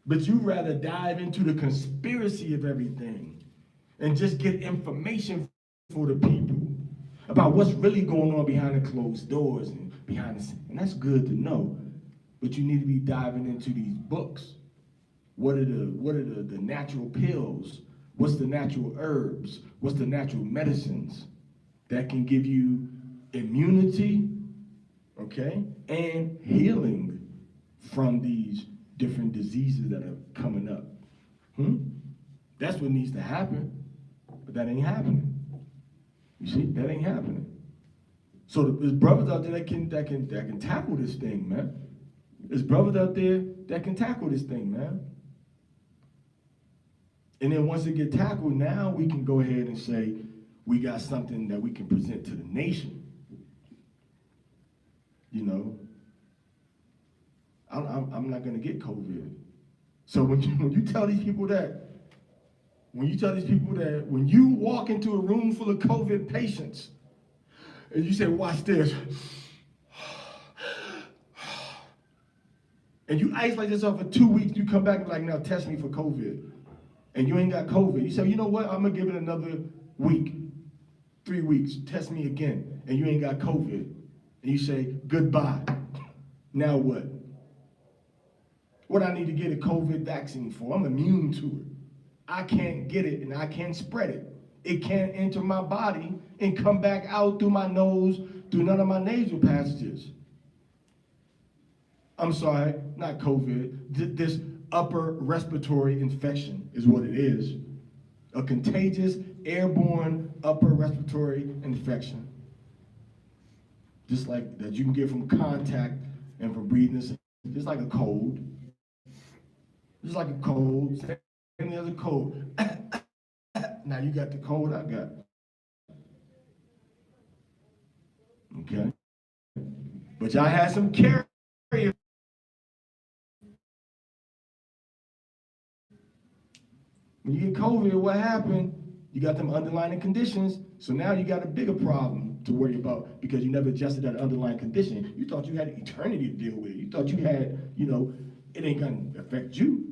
But you rather dive into the conspiracy of everything and just get information for the people about what's really going on behind the closed doors and behind the scenes. And that's good to know, but you need to be diving into these books. What are the natural pills? What's the natural herbs? What's the natural medicines that can give you immunity, okay, and healing from these different diseases that are coming up? That's what needs to happen, but that ain't happening. You see, that ain't happening. So there's brothers out there that can tackle this thing, man. There's brothers out there that can tackle this thing, man. And then once it get tackled, now we can go ahead and say we got something that we can present to the nation. You know, I'm not gonna get COVID. So when you tell these people that, when you walk into a room full of COVID patients, and you say, watch this, and you isolate yourself for 2 weeks, you come back and like, now test me for COVID, and you ain't got COVID. You say, you know what, I'm gonna give it another week, 3 weeks, test me again, and you ain't got COVID. And you say, goodbye. Now what? What I need to get a COVID vaccine for? I'm immune to it. I can't get it and I can't spread it. It can't enter my body and come back out through my nose, through none of my nasal passages. I'm sorry, not COVID. This upper respiratory infection is what it is. A contagious, airborne upper respiratory infection. Just like that you can get from contact and from breathing, just like a cold. Just like a cold, same as a cold. Now you got the cold I got. Okay? But y'all had some carrier. When you get COVID, what happened? You got them underlying conditions, so now you got a bigger problem to worry about because you never adjusted that underlying condition. You thought you had eternity to deal with. You thought you had, it ain't gonna affect you.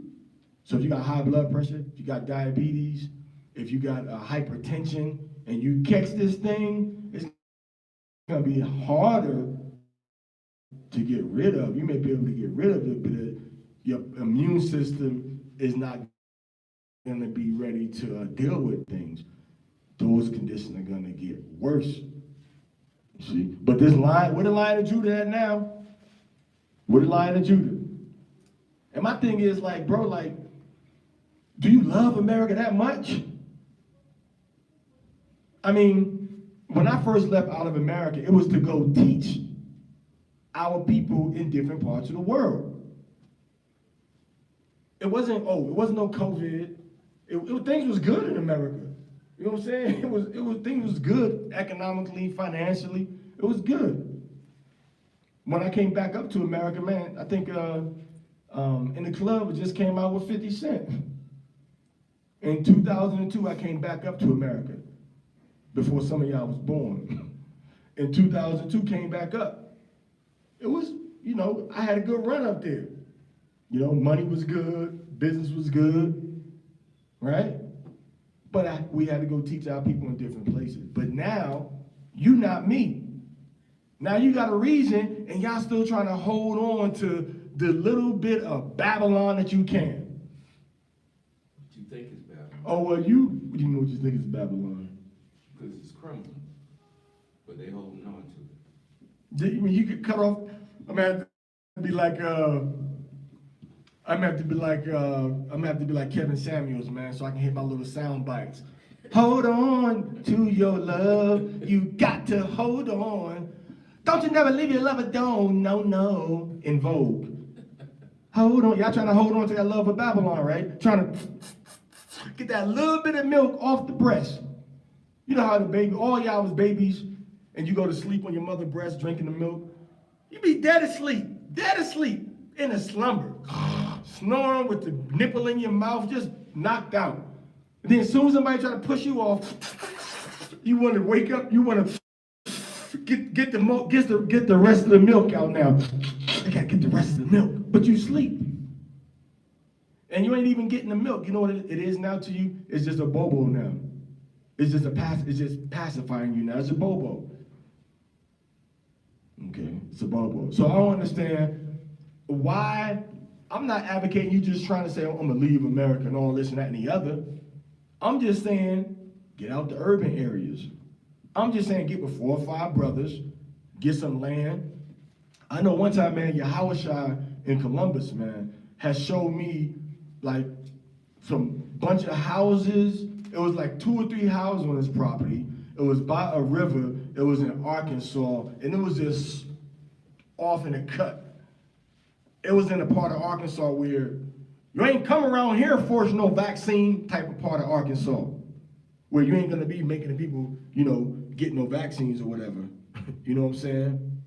So if you got high blood pressure, if you got diabetes, if you got hypertension, and you catch this thing, it's gonna be harder to get rid of. You may be able to get rid of it, but your immune system is not gonna be ready to deal with things. Those conditions are gonna get worse. See? But this line, where the Lion of Judah at now? Where the Lion of Judah? And my thing is like, bro, like, do you love America that much? I mean, when I first left out of America, it was to go teach our people in different parts of the world. It wasn't no COVID. Things was good in America. You know what I'm saying? Things was good economically, financially. It was good. When I came back up to America, man, I think in the club it just came out with 50 Cent. In 2002, I came back up to America before some of y'all was born. In 2002, came back up. It was, I had a good run up there. Money was good, business was good, right? But we had to go teach our people in different places. But now, you not me. Now you got a reason, and y'all still trying to hold on to the little bit of Babylon that you can. What you think is Babylon? Oh, well, you know what you think is Babylon. Because it's crumbling, but they holding on to it. When you could cut off, be like I'm gonna have to be like Kevin Samuels, man, so I can hit my little sound bites. Hold on to your love, you got to hold on. Don't you never leave your lover alone, no, in Vogue. Hold on, y'all trying to hold on to that love of Babylon, right? Trying to get that little bit of milk off the breast. You know how the baby, all y'all was babies, and you go to sleep on your mother's breast drinking the milk. You be dead asleep in a slumber, snoring with the nipple in your mouth, just knocked out. And then as soon as somebody try to push you off, you want to wake up, you want to get the rest of the milk out now. I gotta get the rest of the milk, but you sleep. And you ain't even getting the milk. You know what it is now to you? It's just a bobo now. It's just pacifying you now. It's a bobo. Okay, it's a bobo. So I don't understand why. I'm not advocating you just trying to say, oh, I'm gonna leave America and all this and that and the other. I'm just saying, get out the urban areas. I'm just saying, get with 4 or 5 brothers, get some land. I know one time, man, Yahushua in Columbus, man, has showed me like some bunch of houses. It was like 2 or 3 houses on his property. It was by a river. It was in Arkansas, and it was just off in a cut. It was in a part of Arkansas where you ain't come around here for no vaccine type of part of Arkansas, where you ain't gonna be making the people, get no vaccines or whatever. You know what I'm saying?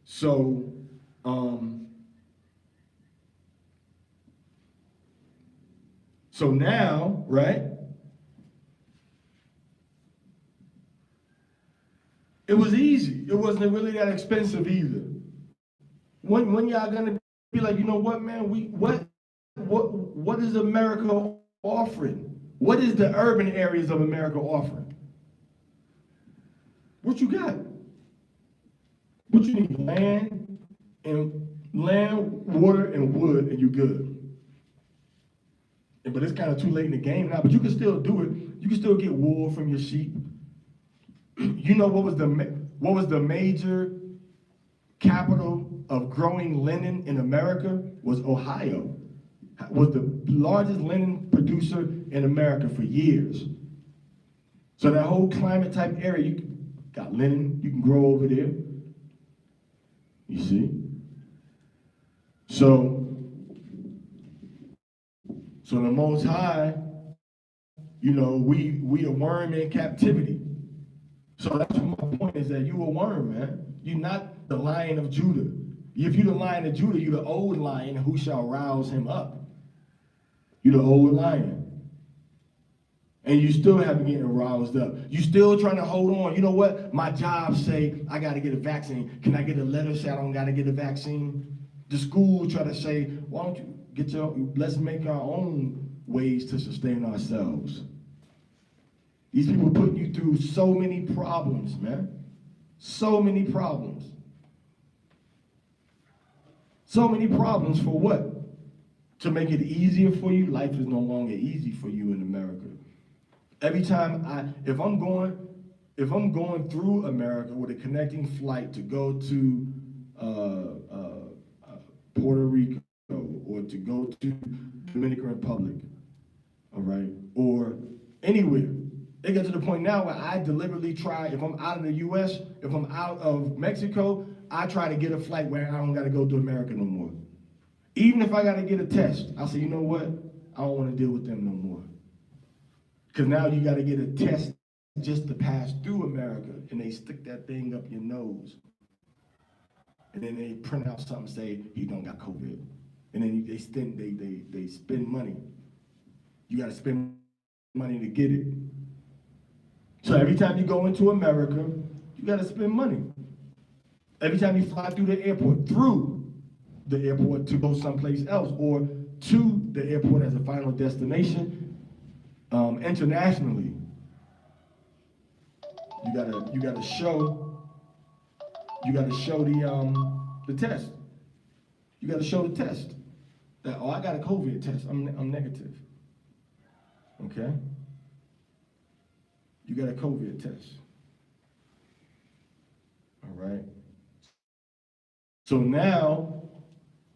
So, so now, right? It was easy. It wasn't really that expensive either. When y'all gonna be like, you know what, man? What is America offering? What is the urban areas of America offering? What you got? What you need? Land, water, and wood, and you good. But it's kind of too late in the game now. But you can still do it. You can still get wool from your sheep. You know what was the major capital of growing linen in America? Was Ohio. Was the largest linen producer in America for years. So that whole climate type area, you got linen, you can grow over there. You see? So the Most High, we a worm in captivity. So that's my point, is that you a worm, man. You're not the Lion of Judah. If you're the Lion of Judah, you're the old lion who shall rouse him up. You're the old lion. And you still haven't getting roused up. You still trying to hold on. You know what? My job say I got to get a vaccine. Can I get a letter say I don't got to get a vaccine? The school try to say, why don't you let's make our own ways to sustain ourselves. These people putting you through so many problems, man. So many problems. So many problems for what? To make it easier for you? Life is no longer easy for you in America. Every time if I'm going through America with a connecting flight to go to Puerto Rico or to go to Dominican Republic, all right, or anywhere. It gets to the point now where I deliberately try, if I'm out of the U.S., if I'm out of Mexico, I try to get a flight where I don't got to go to America no more. Even if I got to get a test, I'll say, you know what? I don't want to deal with them no more. Because now you got to get a test just to pass through America, and they stick that thing up your nose. And then they print out something, say, he don't got COVID. And then they spend money. You got to spend money to get it. So every time you go into America, you got to spend money. Every time you fly through the airport to go someplace else, or to the airport as a final destination, internationally, you gotta show the test. You gotta show the test that, I got a COVID test. I'm negative. Okay. You got a COVID test. All right. So now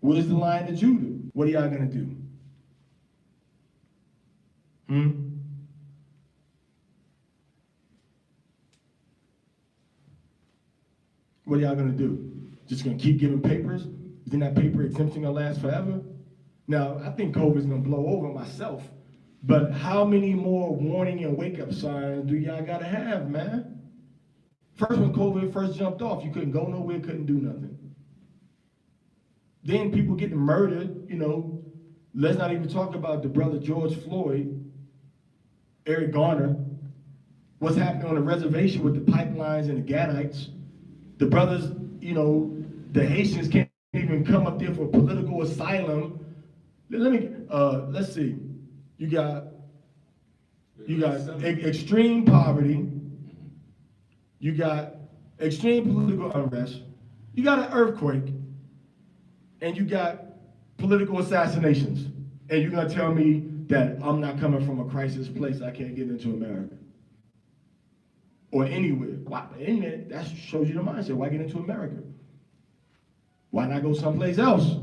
What is the Lion of Judah? What are y'all gonna do? What are y'all gonna do? Just gonna keep giving papers? You think that paper exemption gonna last forever? Now, I think COVID's gonna blow over myself, but how many more warning and wake-up signs do y'all gotta have, man? First, when COVID first jumped off, you couldn't go nowhere, couldn't do nothing. Then people getting murdered, you know. Let's not even talk about the brother George Floyd, Eric Garner, what's happening on the reservation with the pipelines and the Gadites. The brothers, you know, the Haitians can't even come up there for political asylum. Let's see. You got extreme poverty. You got extreme political unrest. You got an earthquake. And you got political assassinations. And you're gonna tell me that I'm not coming from a crisis place, I can't get into America. Or anywhere. Why? That shows you the mindset. Why get into America? Why not go someplace else?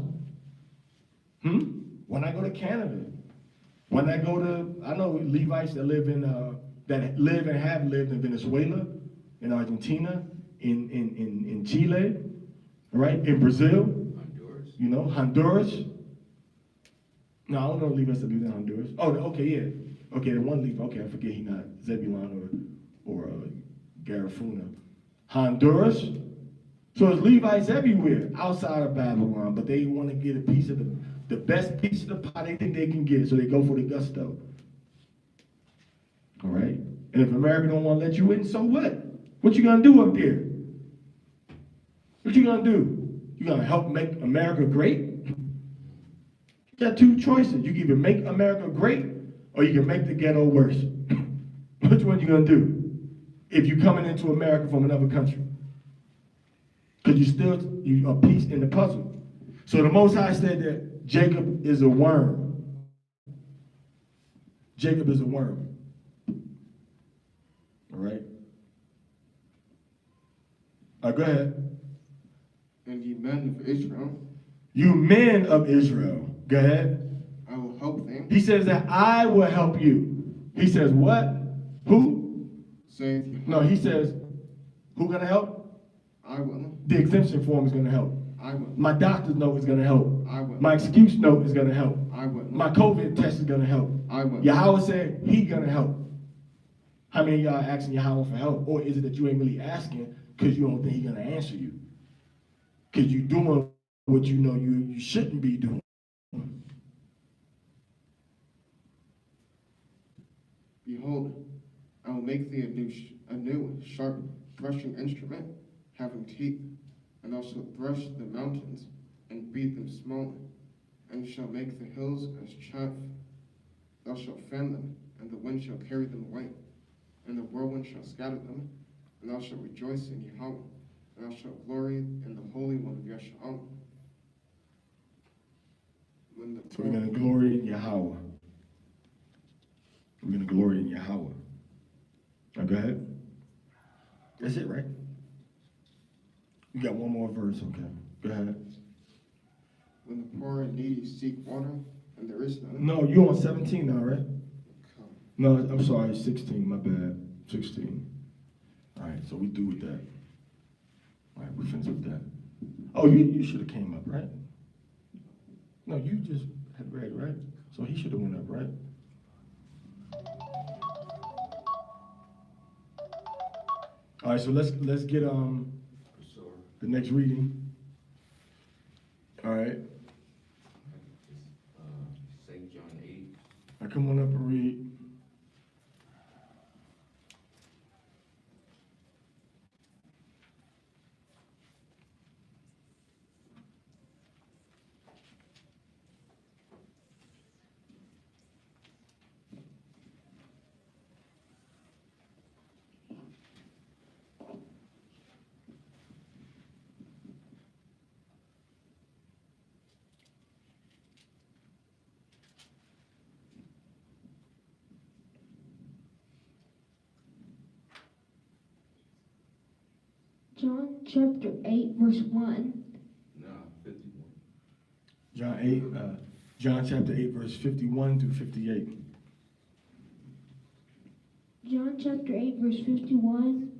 Why not go to Canada? Why not go to, I know Levites that live and have lived in Venezuela, in Argentina, in Chile, right? In Brazil. Honduras. You know, Honduras. No, I don't know Levites that live in Honduras. Oh, okay, yeah. Okay, the one Levi, okay, I forget he not Zebulon or Garifuna. Honduras. So there's Levites everywhere outside of Babylon, but they want to get a piece of the best piece of the pie they think they can get, so they go for the gusto. All right? And if America don't want to let you in, so what? What you gonna do up there? What you gonna do? You gonna help make America great? You got two choices. You can either make America great, or you can make the ghetto worse. Which one you gonna do? If you're coming into America from another country? Because you a piece in the puzzle. So the Most High said that Jacob is a worm. Jacob is a worm. All right? Go ahead. And ye men of Israel, You men of Israel. Go ahead. I will help them, He says that I will help you. He says what? Who? saith Yahweh. No, he says, who gonna help? I will. The exemption form is gonna help. I will. My doctor's note is gonna help. I will. My excuse note is gonna help. I will. My COVID test is gonna help. I will. Yahweh said he gonna help. How many of y'all are asking Yahweh for help? Or is it that you ain't really asking because you don't think he's gonna answer you? Because you're doing what you know you shouldn't be doing. Behold, I will make thee a new sharp threshing instrument, having teeth, and thou shalt thresh the mountains, and beat them small, and shall make the hills as chaff. Thou shalt fan them, and the wind shall carry them away, and the whirlwind shall scatter them, and thou shalt rejoice in Yahweh, and thou shalt glory in the Holy One of Yeshua. So we're going to glory in Yahweh. We're going to glory in Yahweh. Now go ahead. That's it, right? You got one more verse, okay. Go ahead. When the poor and needy seek water, and there is none. No, you're on 17 now, right? Come. No, I'm sorry, 16, my bad. 16. All right, so we do with that. All right, we finished with that. Oh, you should have came up, right? No, you just had read, right? So he should have went up, right? All right, so let's get the next reading. All right. St. John 8. Now come on up and read. John chapter 8, verse 1. No, 51. John chapter 8, verse 51 through 58. John chapter 8, verse 51.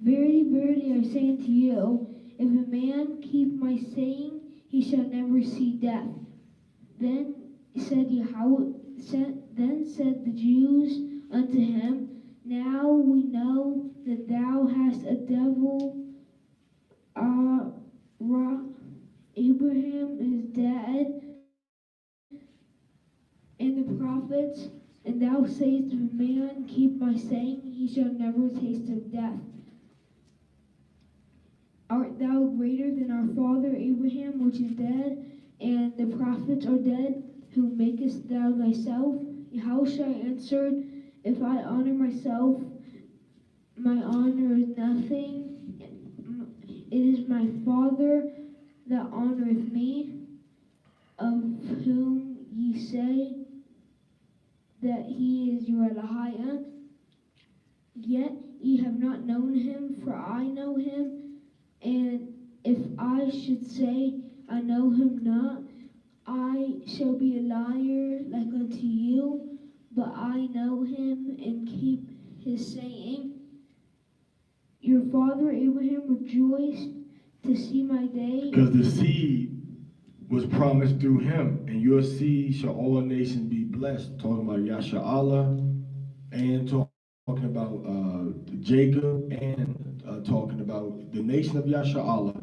Verily, verily, I say unto you, if a man keep my saying, he shall never see death. Then said the Jews unto him, now we know that thou hast a devil. Abraham is dead, and the prophets, and thou sayest, if a man keep my saying, he shall never taste of death. Art thou greater than our father Abraham, which is dead, and the prophets are dead? Who makest thou thyself? Yahushua answered, if I honor myself, my honor is nothing. It is my Father that honoreth me, of whom ye say that he is your Elohim. Yet ye have not known him, for I know him. And if I should say I know him not, I shall be a liar like unto you. But I know him and keep his saying. Your father Abraham rejoiced to see my day. Because the seed was promised through him, and your seed shall all nations be blessed. Talking about Yasha'Allah, and talking about Jacob, and talking about the nation of Yasha'Allah,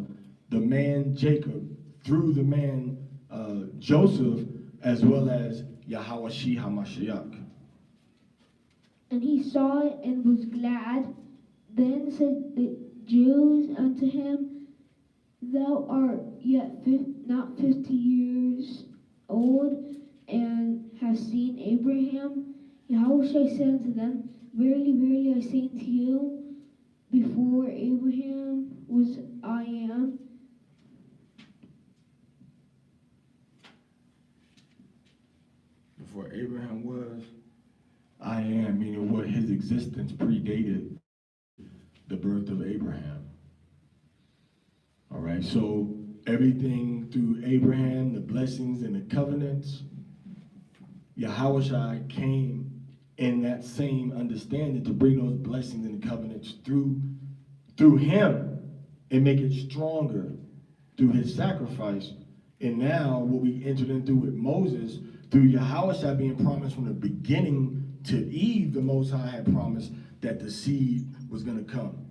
the man Jacob, through the man Joseph, as well as Yahweh HaMashiach. And he saw it and was glad. Then said the Jews unto him, thou art yet not 50 years old, and hast seen Abraham. Yahushua said unto them, verily, verily, I say unto you, before Abraham was I am. Before Abraham was, I am, meaning what his existence predated the birth of Abraham. All right, so everything through Abraham, the blessings and the covenants, Yahushua came in that same understanding to bring those blessings and the covenants through him and make it stronger through his sacrifice. And now what we entered into with Moses, through Yahushua being promised from the beginning to Eve, the Most High had promised that the seed was going to come.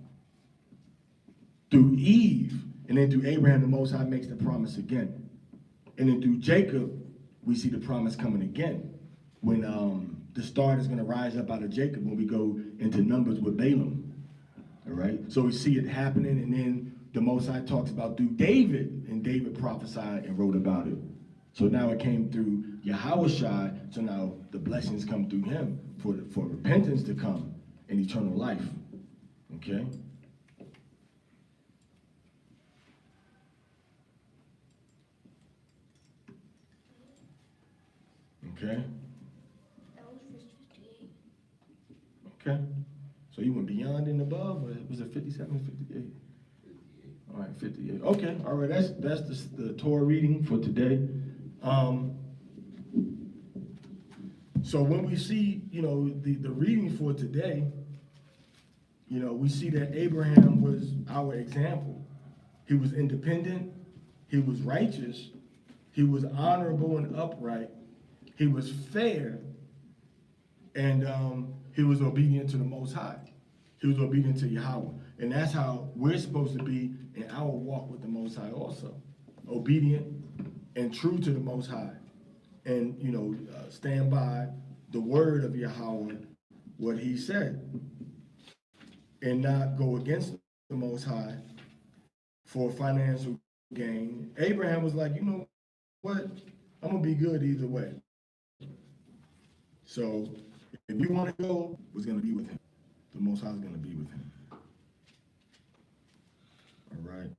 Through Eve, and then through Abraham, the Most High makes the promise again. And then through Jacob, we see the promise coming again. When the start is going to rise up out of Jacob when we go into Numbers with Balaam. All right? So we see it happening, and then the Most High talks about through David, and David prophesied and wrote about it. So now it came through Yahushua, so now the blessings come through him for repentance to come and eternal life. Okay? Okay? That was verse 58. Okay. So you went beyond and above, or was it 57, 58? 58. All right, 58. Okay, all right, that's the Torah reading for today. So when we see, the reading for today, we see that Abraham was our example. He was independent, he was righteous, he was honorable and upright, he was fair, and he was obedient to the Most High. He was obedient to Yahweh. And that's how we're supposed to be in our walk with the Most High also. Obedient and true to the Most High. And, stand by the word of Yahweh, what he said. And not go against the Most High for financial gain. Abraham was like, you know what? I'm going to be good either way. So if you want to go, was going to be with him. The Most High is going to be with him. All right.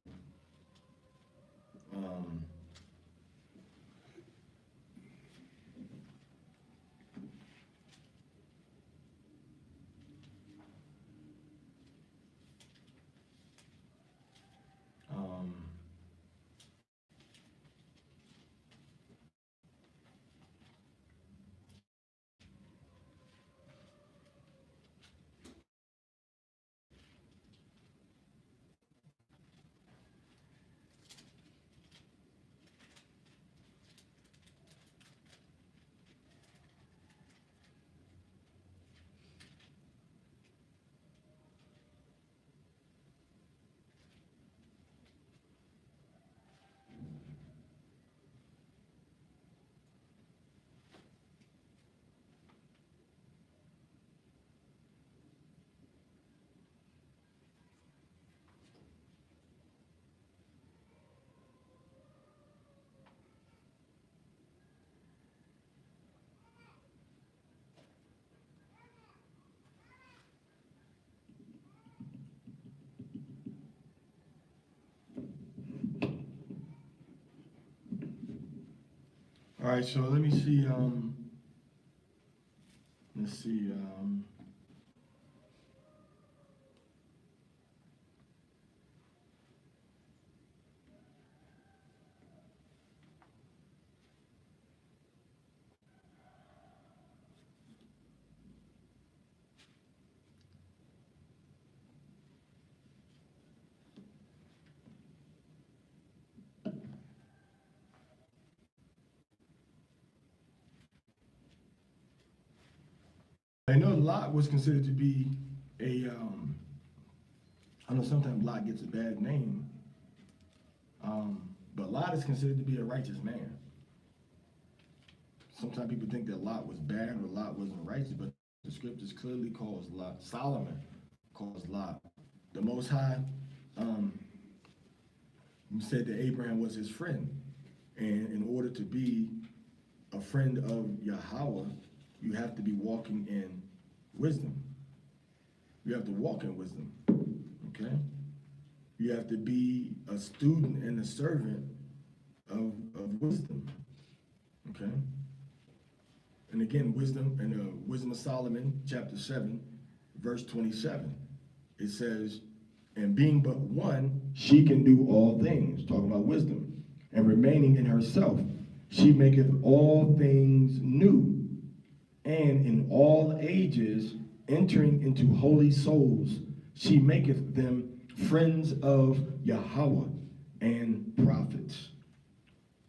All right, so let me see, let's see, I know Lot was considered to be I know sometimes Lot gets a bad name, but Lot is considered to be a righteous man. Sometimes people think that Lot was bad or Lot wasn't righteous, but the scriptures clearly calls Lot, Solomon calls Lot. The Most High said that Abraham was his friend. And in order to be a friend of Yahweh, you have to be walking in wisdom. You have to walk in wisdom, okay? You have to be a student and a servant of wisdom, okay? And again, wisdom, in the Wisdom of Solomon, chapter 7, verse 27, it says, and being but one, she can do all things, talking about wisdom, and remaining in herself, she maketh all things new, and in all ages, entering into holy souls, she maketh them friends of Yahweh and prophets.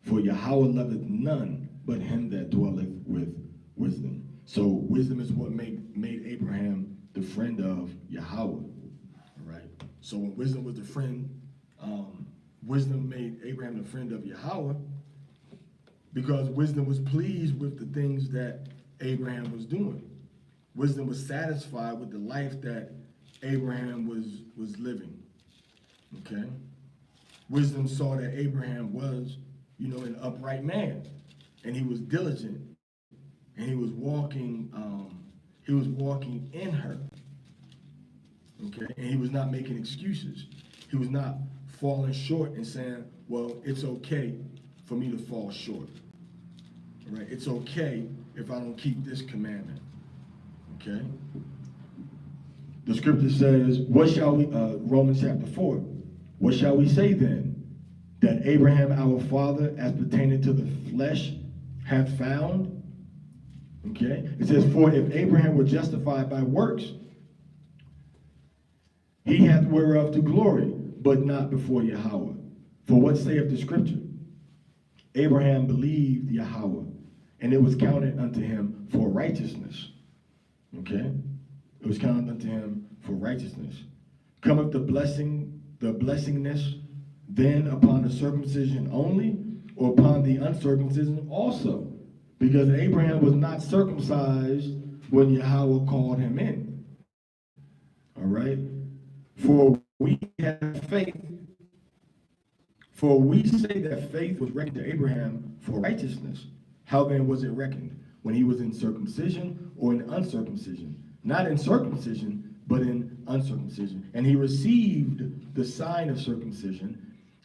For Yahweh loveth none but him that dwelleth with wisdom. So wisdom is what made Abraham the friend of Yahweh. All right. So when wisdom was the friend, wisdom made Abraham the friend of Yahweh, because wisdom was pleased with the things that Abraham was doing. Wisdom was satisfied with the life that Abraham was living. Okay? Wisdom saw that Abraham was, an upright man, and he was diligent, and he was walking in her. Okay? And he was not making excuses. He was not falling short and saying, well, it's okay for me to fall short. All right? It's okay if I don't keep this commandment. Okay? The scripture says, what shall we, Romans chapter 4, what shall we say then? That Abraham our father, as pertaining to the flesh, hath found? Okay? It says, for if Abraham were justified by works, he hath whereof to glory, but not before Yahweh. For what saith the scripture? Abraham believed Yahweh, and it was counted unto him for righteousness. Okay? It was counted unto him for righteousness. Cometh the blessingness then upon the circumcision only, or upon the uncircumcision also? Because Abraham was not circumcised when Yahweh called him in. All right? For we have faith. For we say that faith was reckoned to Abraham for righteousness. How then was it reckoned? When he was in circumcision or in uncircumcision? Not in circumcision, but in uncircumcision. And he received the sign of circumcision,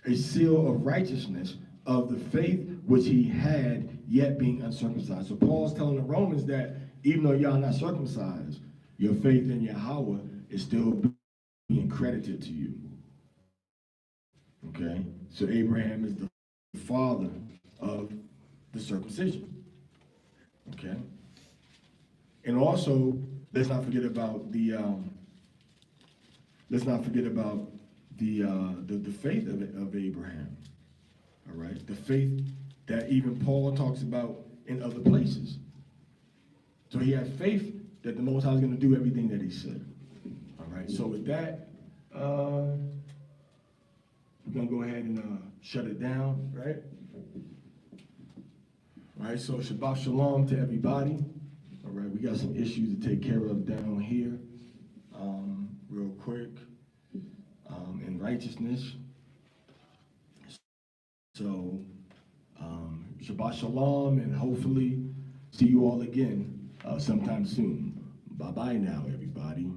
a seal of righteousness of the faith which he had, yet being uncircumcised. So Paul's telling the Romans that even though y'all not circumcised, your faith in Yahweh is still being credited to you. Okay? So Abraham is the father of the circumcision. Okay? And also, let's not forget about the faith of Abraham. All right? The faith that even Paul talks about in other places. So he had faith that the Most High is going to do everything that he said. All right? So with that, we're going to go ahead and shut it down, right? All right, so Shabbat Shalom to everybody. All right, we got some issues to take care of down here, real quick, in righteousness. So, Shabbat Shalom, and hopefully see you all again sometime soon. Bye-bye now, everybody.